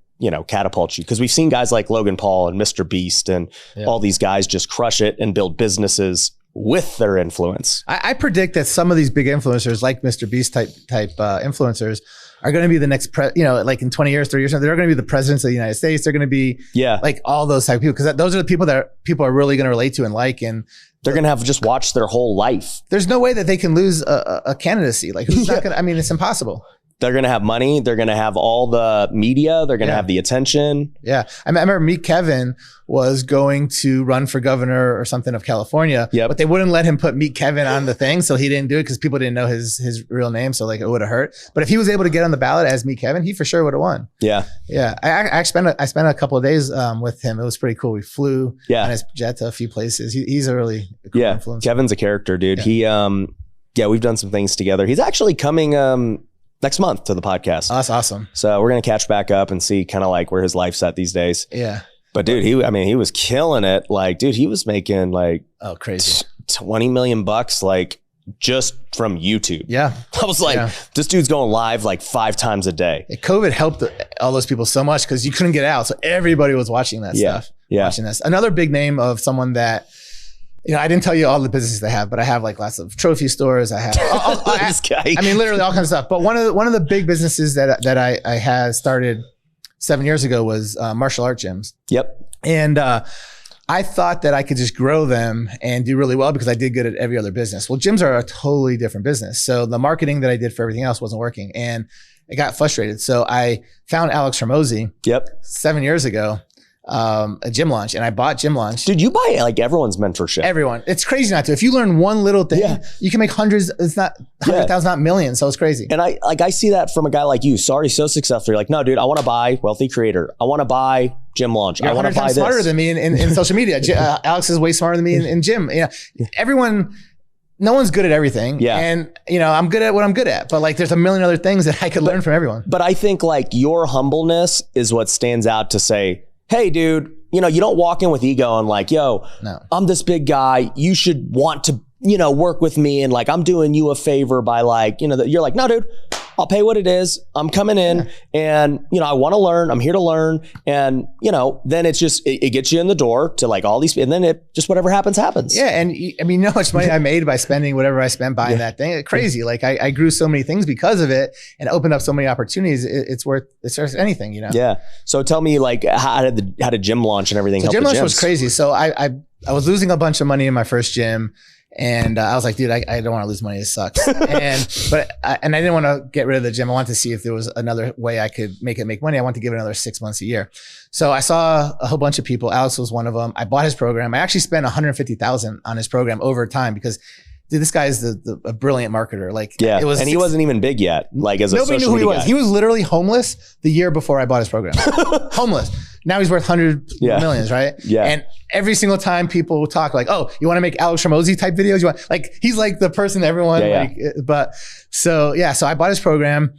catapult you. Because we've seen guys like Logan Paul and Mr. Beast and all these guys just crush it and build businesses with their influence. I predict that some of these big influencers, like Mr. Beast type influencers, are going to be the next, like in 20 years, 30 years, they're going to be the presidents of the United States. They're going to be like all those type of people, because those are the people that people are really going to relate to and like. And they're going to have just watched their whole life. There's no way that they can lose a candidacy. Like who's not going to, I mean, it's impossible. They're going to have money. They're going to have all the media. They're going to have the attention. Yeah. I remember Meet Kevin was going to run for governor or something of California, but they wouldn't let him put Meet Kevin on the thing. So he didn't do it because people didn't know his real name. So like it would have hurt. But if he was able to get on the ballot as Meet Kevin, he for sure would have won. Yeah. Yeah. I spent a couple of days with him. It was pretty cool. We flew on his jet to a few places. He's a really cool influencer. Kevin's a character, dude. Yeah. He, we've done some things together. He's actually coming, next month to the podcast. Oh, that's awesome. So we're going to catch back up and see kind of like where his life's at these days. Yeah. But dude, he was killing it. Like, dude, he was making like, crazy, $20 million like just from YouTube. Yeah. I was like, this dude's going live like 5 times a day. COVID helped all those people so much because you couldn't get out. So everybody was watching that stuff. Yeah. Watching this. Another big name of someone that, I didn't tell you all the businesses they have, but I have like lots of trophy stores. I have, I mean, literally all kinds of stuff. But one of the big businesses that I had started 7 years ago was martial art gyms. Yep. And I thought that I could just grow them and do really well because I did good at every other business. Well, gyms are a totally different business. So the marketing that I did for everything else wasn't working, and I got frustrated. So I found Alex Hormozi 7 years ago. A gym launch, and I bought Gym Launch. Dude, you buy like everyone's mentorship. Everyone. It's crazy not to. If you learn one little thing, you can make hundreds. It's not 100,000, not millions. So it's crazy. And I see that from a guy like you. Sorry, so successful. You're like, no, dude, I want to buy Wealthy Creator. I want to buy Gym Launch. You're I want to buy this. Smarter than me in social media. Alex is way smarter than me in gym. Everyone. No one's good at everything. Yeah. And, I'm good at what I'm good at. But like, there's a million other things that I could learn from everyone. But I think like your humbleness is what stands out to say, hey, dude, you don't walk in with ego and like, I'm this big guy. You should want to, work with me. And like, I'm doing you a favor by like, you're like, no, dude, I'll pay what it is. I'm coming in and, I want to learn. I'm here to learn. And, then it's just, it gets you in the door to like all these, and then it just, whatever happens, happens. Yeah. And I mean, how much money I made by spending whatever I spent buying that thing? It's crazy. Like I grew so many things because of it and opened up so many opportunities. It's worth anything, Yeah. So tell me like, how did Gym Launch and everything help? Gym Launch was crazy. So I was losing a bunch of money in my first gym. And I was like, dude, I don't want to lose money. It sucks. But I didn't want to get rid of the gym. I wanted to see if there was another way I could make money. I wanted to give it another 6 months a year. So I saw a whole bunch of people. Alex was one of them. I bought his program. I actually spent $150,000 on his program over time because dude, this guy is a brilliant marketer. Like, it was, and he wasn't even big yet. Like, as nobody knew who he was. Guy. He was literally homeless the year before I bought his program. Homeless. Now he's worth millions, right? Yeah. And every single time people will talk like, oh, you want to make Alex Hormozi type videos? You want he's like the person that everyone So I bought his program.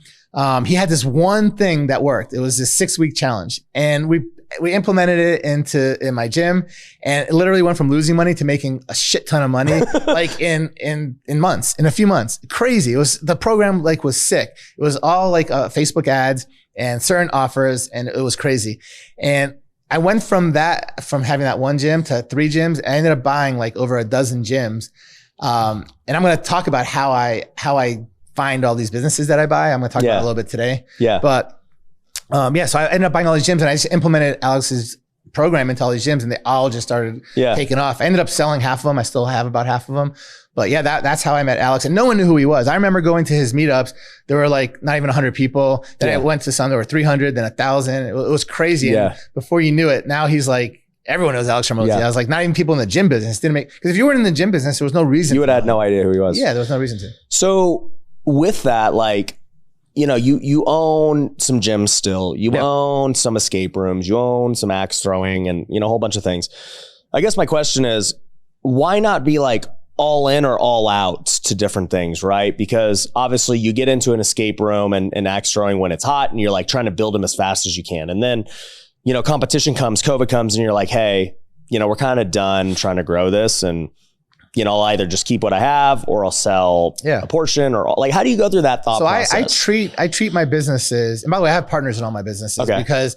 He had this one thing that worked. It was this 6-week challenge, and we implemented it in my gym, and it literally went from losing money to making a shit ton of money, like in a few months. Crazy. It was, the program was sick. It was all Facebook ads and certain offers, and it was crazy. And I went from having that one gym to 3 gyms. I ended up buying like over a dozen gyms. And I'm going to talk about how I find all these businesses that I buy. I'm going to talk about it a little bit today. Yeah. But so I ended up buying all these gyms, and I just implemented Alex's program into all these gyms, and they all just started taking off. I ended up selling half of them. I still have about half of them. But yeah, that's how I met Alex, and no one knew who he was. I remember going to his meetups. There were like not even 100 people. Then I went to some, there were 300, then 1,000. It was crazy. Yeah. And before you knew it, now he's like, everyone knows Alex Hormozi. I was like, not even people in the gym business because if you weren't in the gym business, there was no reason. You would have had no idea who he was. Yeah, there was no reason to. So with that, like, you know, you own some gyms still, you own some escape rooms, you own some axe throwing, and, you know, a whole bunch of things. I guess my question is, why not be like all in or all out to different things, right? Because obviously you get into an escape room and axe throwing when it's hot, and you're like trying to build them as fast as you can. And then, you know, competition comes, COVID comes, and you're like, hey, you know, we're kind of done trying to grow this, and, you know, I'll either just keep what I have or I'll sell a portion, or like, how do you go through that thought process? I treat my businesses, and by the way, I have partners in all my businesses because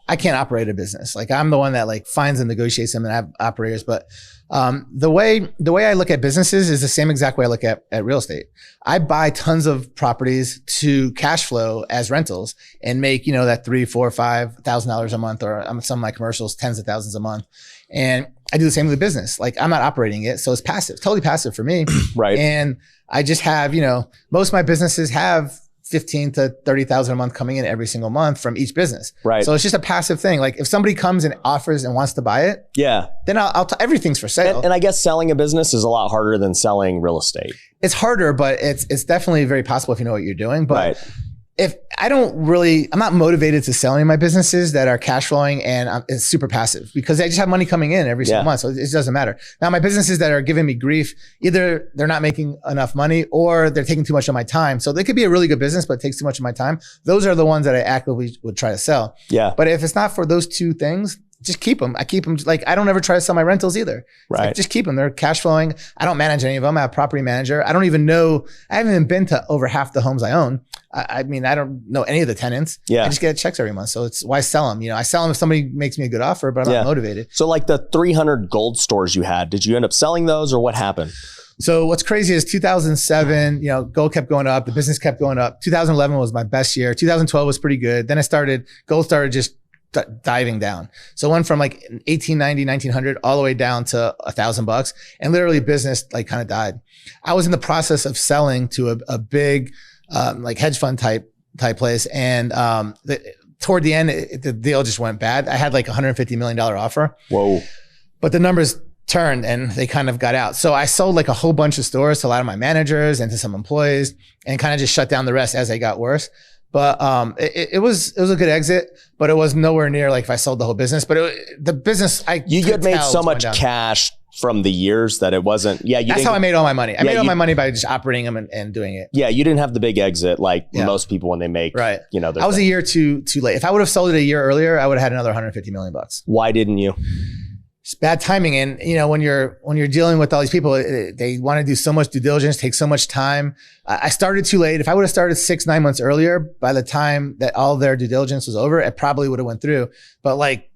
I can't operate a business. Like, I'm the one that like finds and negotiates them, and I have operators. But the way I look at businesses is the same exact way I look at real estate. I buy tons of properties to cash flow as rentals and make, you know, that $3,000, $4,000, $5,000 a month, or some of my commercials, tens of thousands a month. And I do the same with the business. Like, I'm not operating it. So it's passive, totally passive for me. Right. And I just have, you know, most of my businesses have 15 to 30,000 a month coming in every single month from each business. Right. So it's just a passive thing. Like, if somebody comes and offers and wants to buy it, then everything's for sale. And I guess selling a business is a lot harder than selling real estate. It's harder, but it's definitely very possible if you know what you're doing. But if I'm not motivated to sell any of my businesses that are cash flowing, and it's super passive because I just have money coming in every single month. So it doesn't matter. Now, my businesses that are giving me grief, either they're not making enough money or they're taking too much of my time. So they could be a really good business, but it takes too much of my time. Those are the ones that I actively would try to sell. Yeah. But if it's not for those two things, just keep them. I keep them. Like, I don't ever try to sell my rentals either. Right. Like, just keep them. They're cash flowing. I don't manage any of them. I have a property manager. I haven't even been to over half the homes I own. I mean, I don't know any of the tenants. Yeah. I just get checks every month. So it's why sell them. You know, I sell them if somebody makes me a good offer, but I'm not motivated. So like the 300 gold stores you had, did you end up selling those, or what happened? So what's crazy is 2007, you know, gold kept going up. The business kept going up. 2011 was my best year. 2012 was pretty good. Then gold started just diving down. So it went from like 1890, 1900 all the way down to $1,000, and literally business like kind of died. I was in the process of selling to a big, like hedge fund type place. And, toward the end, the deal just went bad. I had like $150 million offer. Whoa. But the numbers turned and they kind of got out. So I sold like a whole bunch of stores to a lot of my managers and to some employees, and kind of just shut down the rest as they got worse. But it was a good exit, but it was nowhere near like if I sold the whole business. But the business, you had made so much cash from the years that it wasn't. Yeah, that's how I made all my money. I made all my money by just operating them and doing it. Yeah, you didn't have the big exit like most people when they make. Right. You know, I was a year too late. If I would have sold it a year earlier, I would have had another $150 million. Why didn't you? It's bad timing. And you know, when you're dealing with all these people, they want to do so much due diligence, take so much time. I started too late. If I would have started 6-9 months earlier, by the time that all their due diligence was over, it probably would have went through. But like,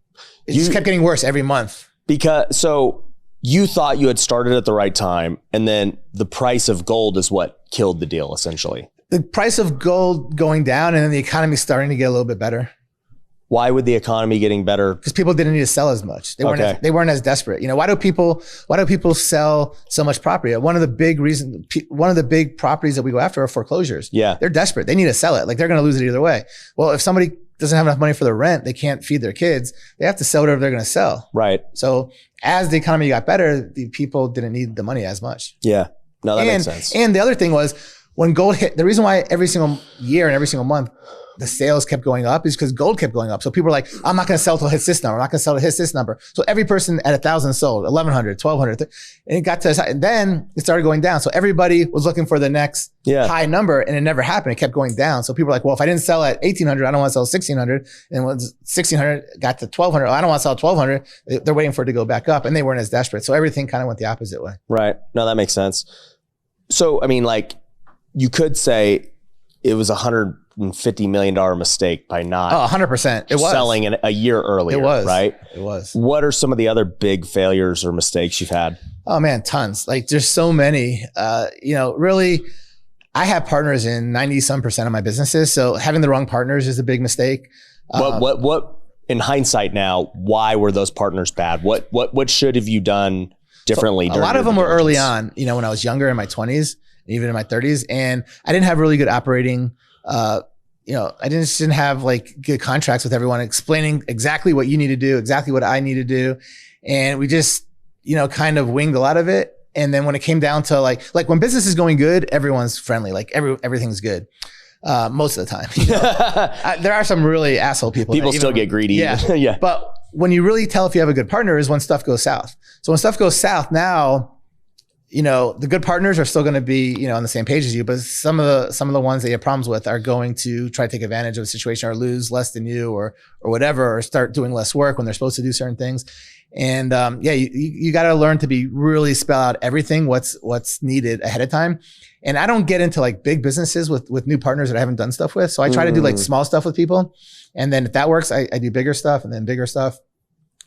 it just kept getting worse every month. So you thought you had started at the right time, and then the price of gold is what killed the deal, essentially. The price of gold going down, and then the economy starting to get a little bit better. Why would the economy getting better? Because people didn't need to sell as much. They weren't as desperate. You know, why do people sell so much property? One of the big properties that we go after are foreclosures. Yeah. They're desperate. They need to sell it. Like, they're going to lose it either way. Well, if somebody doesn't have enough money for the rent, they can't feed their kids. They have to sell whatever they're going to sell. Right. So as the economy got better, the people didn't need the money as much. Yeah. No, that makes sense. And the other thing was, when gold hit, the reason why every single year and every single month the sales kept going up is because gold kept going up. So people were like, I'm not going to sell till it hits this number. I'm not going to sell till it hits this number. So every person at 1,000 sold, 1,100, 1,200. And it got to, and then it started going down. So everybody was looking for the next high number, and it never happened. It kept going down. So people were like, well, if I didn't sell at 1,800, I don't want to sell 1,600. And when 1,600 got to 1,200, I don't want to sell 1,200. They're waiting for it to go back up, and they weren't as desperate. So everything kind of went the opposite way. Right. No, that makes sense. So, I mean, like, you could say it was 100 $150 million mistake by not 100%. It was selling a year earlier. It was. Right? It was. What are some of the other big failures or mistakes you've had? Oh man, tons. Like there's so many, really, I have partners in 90% of my businesses. So having the wrong partners is a big mistake. What in hindsight now, why were those partners bad? What should have you done differently? So a lot of them were early on, when I was younger in my 20s, even in my 30s. And I didn't have really good operating, I didn't have like good contracts with everyone explaining exactly what you need to do, exactly what I need to do. And we just, kind of winged a lot of it. And then when it came down to like when business is going good, everyone's friendly, like everything's good. Most of the time, there are some really asshole people. People still get greedy. Yeah. Yeah. But when you really tell if you have a good partner is when stuff goes south. So when stuff goes south now, the good partners are still going to be, on the same page as you, but some of the ones that you have problems with are going to try to take advantage of a situation or lose less than you or whatever, or start doing less work when they're supposed to do certain things. And, you got to learn to be really spell out everything, what's needed ahead of time. And I don't get into like big businesses with new partners that I haven't done stuff with. So I try to do like small stuff with people. And then if that works, I do bigger stuff and then bigger stuff.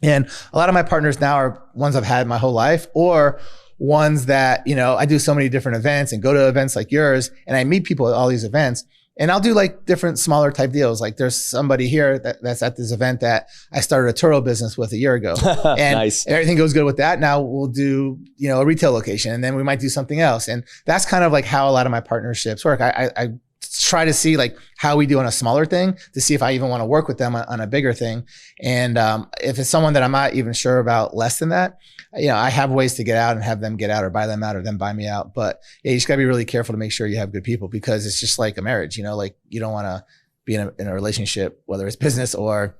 And a lot of my partners now are ones I've had my whole life, or ones that, I do so many different events and go to events like yours, and I meet people at all these events, and I'll do like different smaller type deals. Like there's somebody here that's at this event that I started a Turo business with a year ago, and nice. Everything goes good with that. Now we'll do, a retail location, and then we might do something else. And that's kind of like how a lot of my partnerships work. I try to see like how we do on a smaller thing to see if I even want to work with them on a bigger thing. And if it's someone that I'm not even sure about less than that, I have ways to get out and have them get out or buy them out or them buy me out. But yeah, you just gotta be really careful to make sure you have good people, because it's just like a marriage, like you don't want to be in a relationship, whether it's business or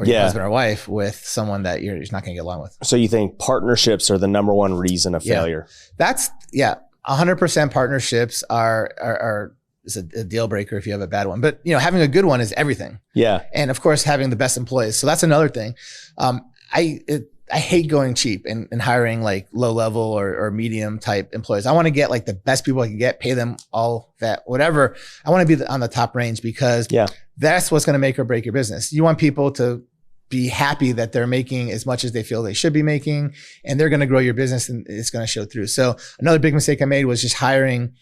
your husband or wife, with someone that you're just not gonna get along with. So you think partnerships are the number one reason of failure? That's 100% partnerships are is a deal breaker if you have a bad one. But having a good one is everything. Yeah. And of course, having the best employees. So that's another thing. I hate going cheap and hiring like low level or medium type employees. I want to get like the best people I can get, pay them all that, whatever. I want to be on the top range, because that's what's going to make or break your business. You want people to be happy that they're making as much as they feel they should be making, and they're going to grow your business, and it's going to show through. So another big mistake I made was just hiring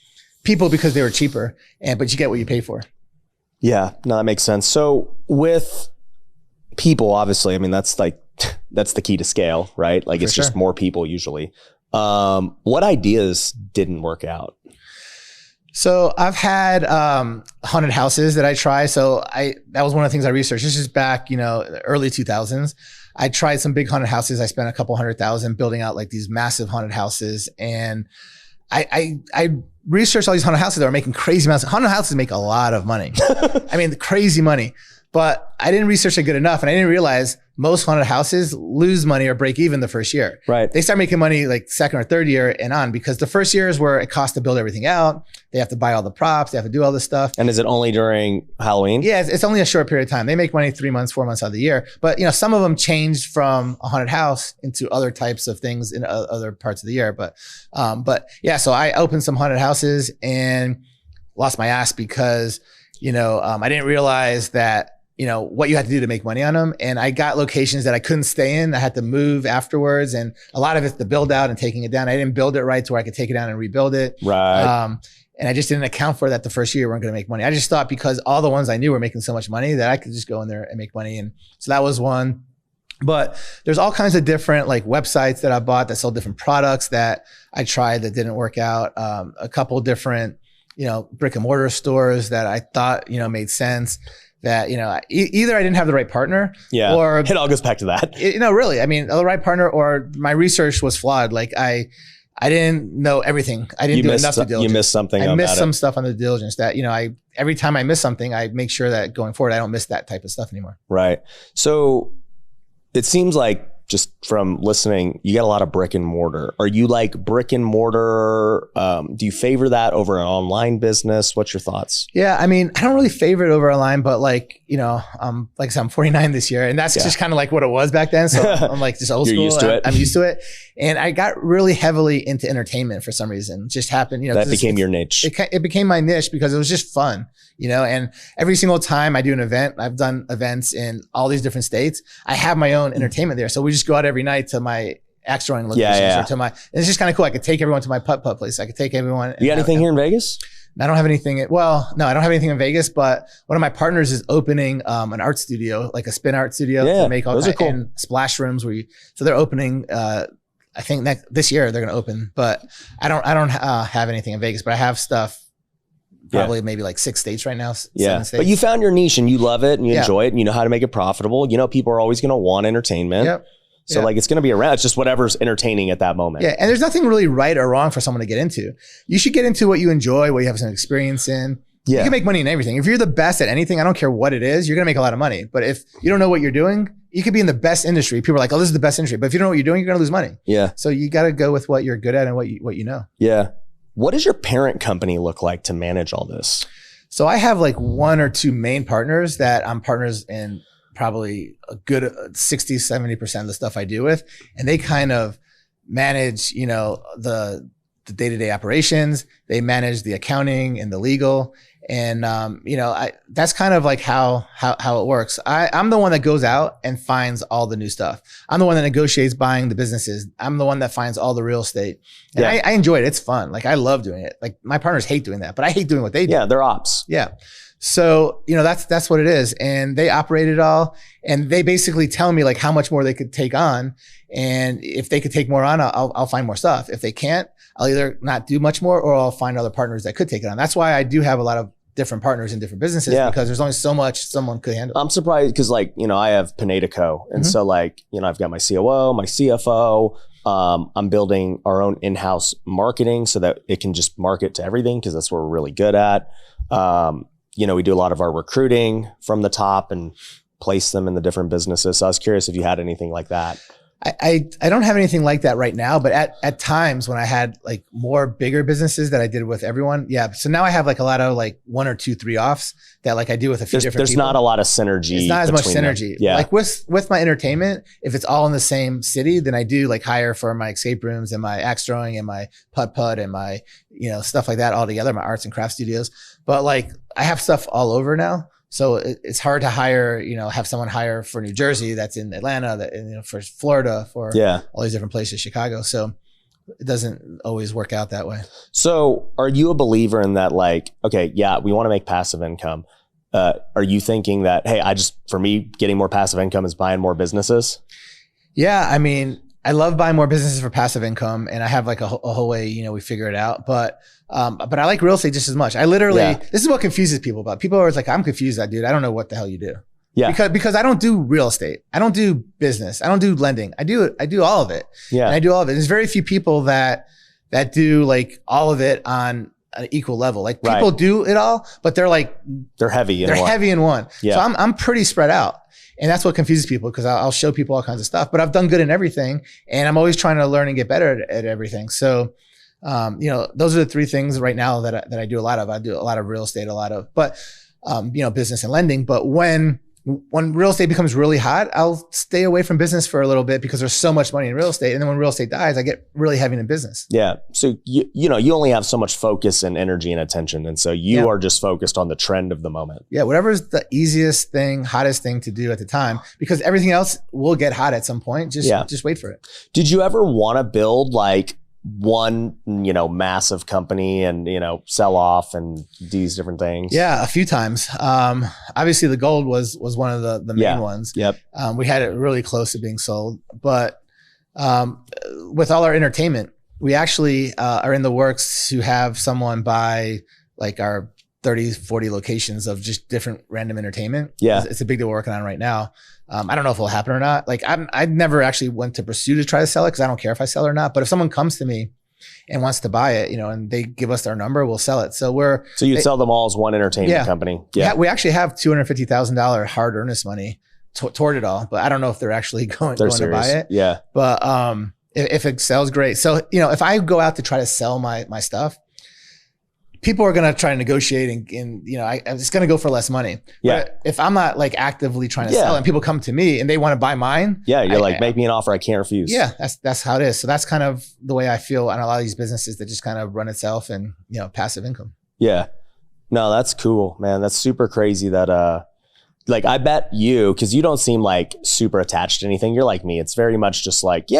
people because they were cheaper, but you get what you pay for. Yeah, no, that makes sense. So with people, obviously, I mean, that's the key to scale, right? Like it's just more people usually. What ideas didn't work out? So I've had haunted houses that I try. So that was one of the things I researched. This is back, early 2000s. I tried some big haunted houses. I spent a couple $100,000 building out like these massive haunted houses, and I researched all these haunted houses that were making crazy amounts. Haunted houses make a lot of money. I mean, crazy money. But I didn't research it good enough, and I didn't realize most haunted houses lose money or break even the first year. Right. They start making money like second or third year and on, because the first year is where it costs to build everything out. They have to buy all the props. They have to do all this stuff. And is it only during Halloween? Yeah, it's only a short period of time. They make money 3 months, 4 months out of the year. But some of them changed from a haunted house into other types of things in other parts of the year. But yeah, so I opened some haunted houses and lost my ass because I didn't realize that what you had to do to make money on them. And I got locations that I couldn't stay in. I had to move afterwards. And a lot of it's the build out and taking it down. I didn't build it right to where I could take it down and rebuild it. Right. And I just didn't account for that the first year weren't going to make money. I just thought because all the ones I knew were making so much money that I could just go in there and make money. And so that was one. But there's all kinds of different like websites that I bought that sold different products that I tried that didn't work out. A couple different, brick and mortar stores that I thought, made sense. That, either I didn't have the right partner, or it all goes back to that. Really, I mean, the right partner, or my research was flawed. Like I didn't know everything. I didn't do enough due diligence. You missed something. I missed some stuff on the due diligence that, every time I miss something, I make sure that going forward, I don't miss that type of stuff anymore. Right. So it seems like just from listening, you got a lot of brick and mortar. Are you like brick and mortar? Do you favor that over an online business? What's your thoughts? Yeah, I mean, I don't really favor it over online, but like, you know, like I said, I'm 49 this year, and that's just kind of like what it was back then. So I'm like just old school. You're used to it. I'm used to it. And I got really heavily into entertainment for some reason. It just happened, you know. That became your niche. It became my niche because it was just fun, you know, and every single time I do an event, I've done events in all these different states. I have my own entertainment there. So we just go out every night to my axe throwing locations or to my, and it's just kind of cool. I could take everyone to my putt-putt place. I could take everyone. You got anything here in Vegas? I don't have anything. Well, no, I don't have anything in Vegas, but one of my partners is opening an art studio, like a spin art studio to make all kinds of splash rooms so they're opening, I think this year they're going to open, but I don't have anything in Vegas, but I have stuff probably maybe like 6 states right now. 7 states. But you found your niche and you love it and you enjoy it and you know how to make it profitable. You know, people are always going to want entertainment. Yep. So like it's going to be around. It's just whatever's entertaining at that moment. Yeah. And there's nothing really right or wrong for someone to get into. You should get into what you enjoy, what you have some experience in. Yeah. You can make money in everything. If you're the best at anything, I don't care what it is, you're going to make a lot of money. But if you don't know what you're doing, you could be in the best industry. People are like, oh, this is the best industry. But if you don't know what you're doing, you're going to lose money. Yeah. So you got to go with what you're good at and what you know. Yeah. What does your parent company look like to manage all this? So I have like 1 or 2 main partners that I'm partners in probably a good 60, 70% of the stuff I do with. And they kind of manage, you know, the day-to-day operations. They manage the accounting and the legal. And, you know, that's kind of like how it works. I'm the one that goes out and finds all the new stuff. I'm the one that negotiates buying the businesses. I'm the one that finds all the real estate. And I enjoy it. It's fun. Like I love doing it. Like my partners hate doing that, but I hate doing what they do. Yeah, they're ops. Yeah. So, you know, that's what it is. And they operate it all. And they basically tell me like how much more they could take on. And if they could take more on, I'll find more stuff. If they can't, I'll either not do much more or I'll find other partners that could take it on. That's why I do have a lot of different partners in different businesses because there's only so much someone could handle. I'm surprised because like, you know, I have Pineda Co. And so like, you know, I've got my COO, my CFO. I'm building our own in-house marketing so that it can just market to everything because that's what we're really good at. You know, we do a lot of our recruiting from the top and place them in the different businesses. So I was curious if you had anything like that. I don't have anything like that right now, but at times when I had like more bigger businesses that I did with everyone. Yeah. So now I have like a lot of like 1 or 2 3-offs that like I do with a few different people. There's not a lot of synergy. It's not as much synergy. Yeah. Like with my entertainment, if it's all in the same city, then I do like hire for my escape rooms and my axe throwing and my putt-putt and my, you know, stuff like that all together, my arts and craft studios. But like I have stuff all over now. So it's hard to hire, you know, have someone hire for New Jersey that's in Atlanta, that, you know, for Florida, for all these different places, Chicago. So it doesn't always work out that way. So are you a believer in that? Like, okay, yeah, we want to make passive income. Are you thinking that, hey, for me, getting more passive income is buying more businesses? Yeah. I mean, I love buying more businesses for passive income and I have like a whole way, you know, we figure it out. But I like real estate just as much. I literally, this is what confuses people about. People are always like, I'm confused, dude. I don't know what the hell you do. Yeah. Because I don't do real estate. I don't do business. I don't do lending. I do all of it. Yeah. And I do all of it. There's very few people that do like all of it on an equal level. Like people do it all, but they're heavy in one. Yeah. So I'm pretty spread out. And that's what confuses people because I'll show people all kinds of stuff, but I've done good in everything and I'm always trying to learn and get better at everything. So, you know, those are the 3 things right now that I do a lot of. I do a lot of real estate, you know, business and lending. But when real estate becomes really hot, I'll stay away from business for a little bit because there's so much money in real estate. And then when real estate dies, I get really heavy in business. Yeah. So, you know, you only have so much focus and energy and attention. And so you are just focused on the trend of the moment. Yeah. Whatever's the easiest thing, hottest thing to do at the time, because everything else will get hot at some point. Just wait for it. Did you ever want to build like one, you know, massive company and, you know, sell off and these different things? Yeah, a few times. Obviously the gold was one of the main ones. Yep. We had it really close to being sold, but with all our entertainment, we actually are in the works to have someone buy like our 30, 40 locations of just different random entertainment. Yeah. It's a big deal we're working on right now. I don't know if it'll happen or not. Like I never actually went to pursue to try to sell it because I don't care if I sell it or not. But if someone comes to me and wants to buy it, you know, and they give us their number, we'll sell it. So you'd sell them all as one entertainment company. Yeah. We actually have $250,000 hard earnest money toward it all, but I don't know if they're actually going to buy it. Yeah. But if it sells, great. So, if I go out to try to sell my stuff, people are going to try to negotiate and it's going to go for less money. Yeah. But if I'm not like actively trying to sell and people come to me and they want to buy mine. Yeah. You're make me an offer I can't refuse. Yeah. That's how it is. So that's kind of the way I feel on a lot of these businesses that just kind of run itself and, passive income. Yeah. No, that's cool, man. That's super crazy that, I bet you, cause you don't seem like super attached to anything. You're like me. It's very much just like,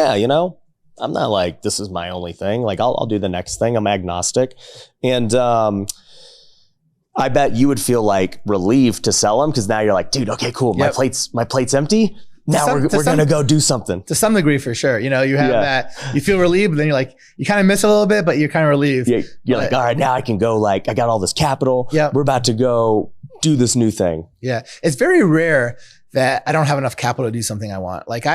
I'm not like, this is my only thing. Like I'll do the next thing. I'm agnostic. And I bet you would feel like relieved to sell them because now you're like, dude, okay, cool. My plate's empty. Now we're going to go do something. To some degree, for sure. You have that, you feel relieved, but then you're like, you kind of miss it a little bit, but you're kind of relieved. Yeah, you're like, all right, now I can go I got all this capital. Yeah. We're about to go do this new thing. Yeah. It's very rare that I don't have enough capital to do something I want. Like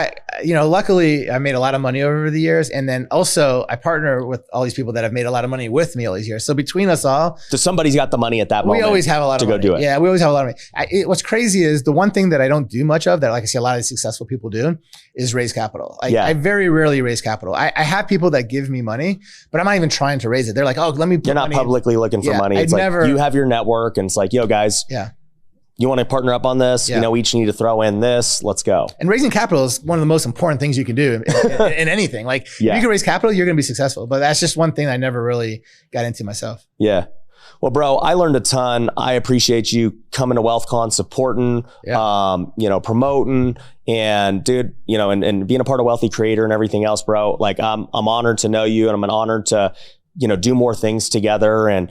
luckily I made a lot of money over the years. And then also I partner with all these people that have made a lot of money with me all these years. So between us all. So somebody's got the money at that moment. We always have a lot of money. To go do it. Yeah, we always have a lot of money. What's crazy is the one thing that I don't do much of that like I see a lot of these successful people do is raise capital. I very rarely raise capital. I have people that give me money, but I'm not even trying to raise it. They're like, oh, let me put You're not publicly looking for money. It's you have your network and it's like, yo guys. Yeah. You want to partner up on this? Yeah. We each need to throw in this. Let's go. And raising capital is one of the most important things you can do in anything. Like if you can raise capital, you're going to be successful. But that's just one thing I never really got into myself. Yeah. Well, bro, I learned a ton. I appreciate you coming to WealthCon, supporting, promoting, and dude, and being a part of Wealthy Creator and everything else, bro. Like I'm honored to know you, and I'm honored to do more things together and,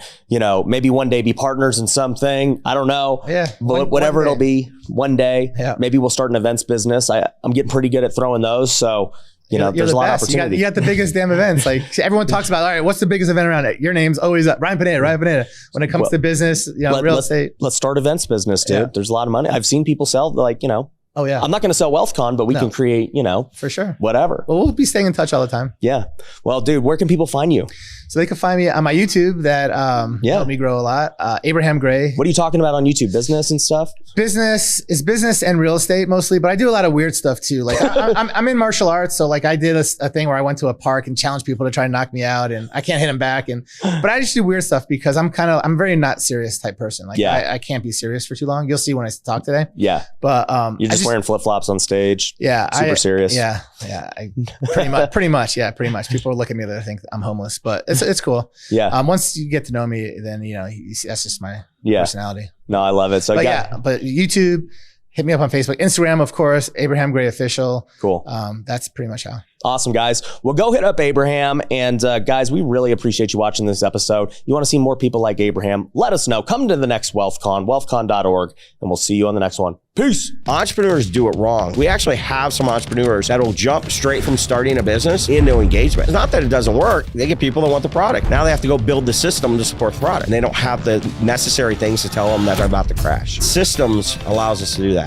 maybe one day be partners in something. I don't know. Yeah. But whatever it'll be one day, maybe we'll start an events business. I'm getting pretty good at throwing those. So, there's a lot of opportunity. You got the biggest damn events. Like everyone talks about, all right, what's the biggest event around it? Your name's always up. Ryan Pineda. When it comes to business, real estate. Let's start events business, dude. Yeah. There's a lot of money. I've seen people sell oh yeah. I'm not going to sell WealthCon, but we can create, for sure, whatever. Well, we'll be staying in touch all the time. Yeah. Well, dude, where can people find you? So they can find me on my YouTube that helped me grow a lot. Abraham Gray. What are you talking about on YouTube? Business and stuff? Business and real estate mostly, but I do a lot of weird stuff too. Like I'm in martial arts. So like I did a thing where I went to a park and challenged people to try and knock me out and I can't hit them back. But I just do weird stuff because I'm very not serious type person. Like I can't be serious for too long. You'll see when I talk today. Yeah. But you're just wearing flip-flops on stage. Yeah. Super serious. Yeah. Yeah. Pretty much. Yeah. Pretty much. People look at me that think I'm homeless, but it's cool. Yeah. Once you get to know me, then, you see, that's just my personality. No, I love it. So but YouTube, hit me up on Facebook, Instagram, of course, Abraham Gray Official. Cool. That's pretty much how. Awesome, guys. Well, go hit up Abraham. And guys, we really appreciate you watching this episode. You want to see more people like Abraham? Let us know. Come to the next WealthCon, wealthcon.org, and we'll see you on the next one. Peace. Entrepreneurs do it wrong. We actually have some entrepreneurs that'll jump straight from starting a business into engagement. It's not that it doesn't work. They get people that want the product. Now they have to go build the system to support the product. And they don't have the necessary things to tell them that they're about to crash. Systems allows us to do that.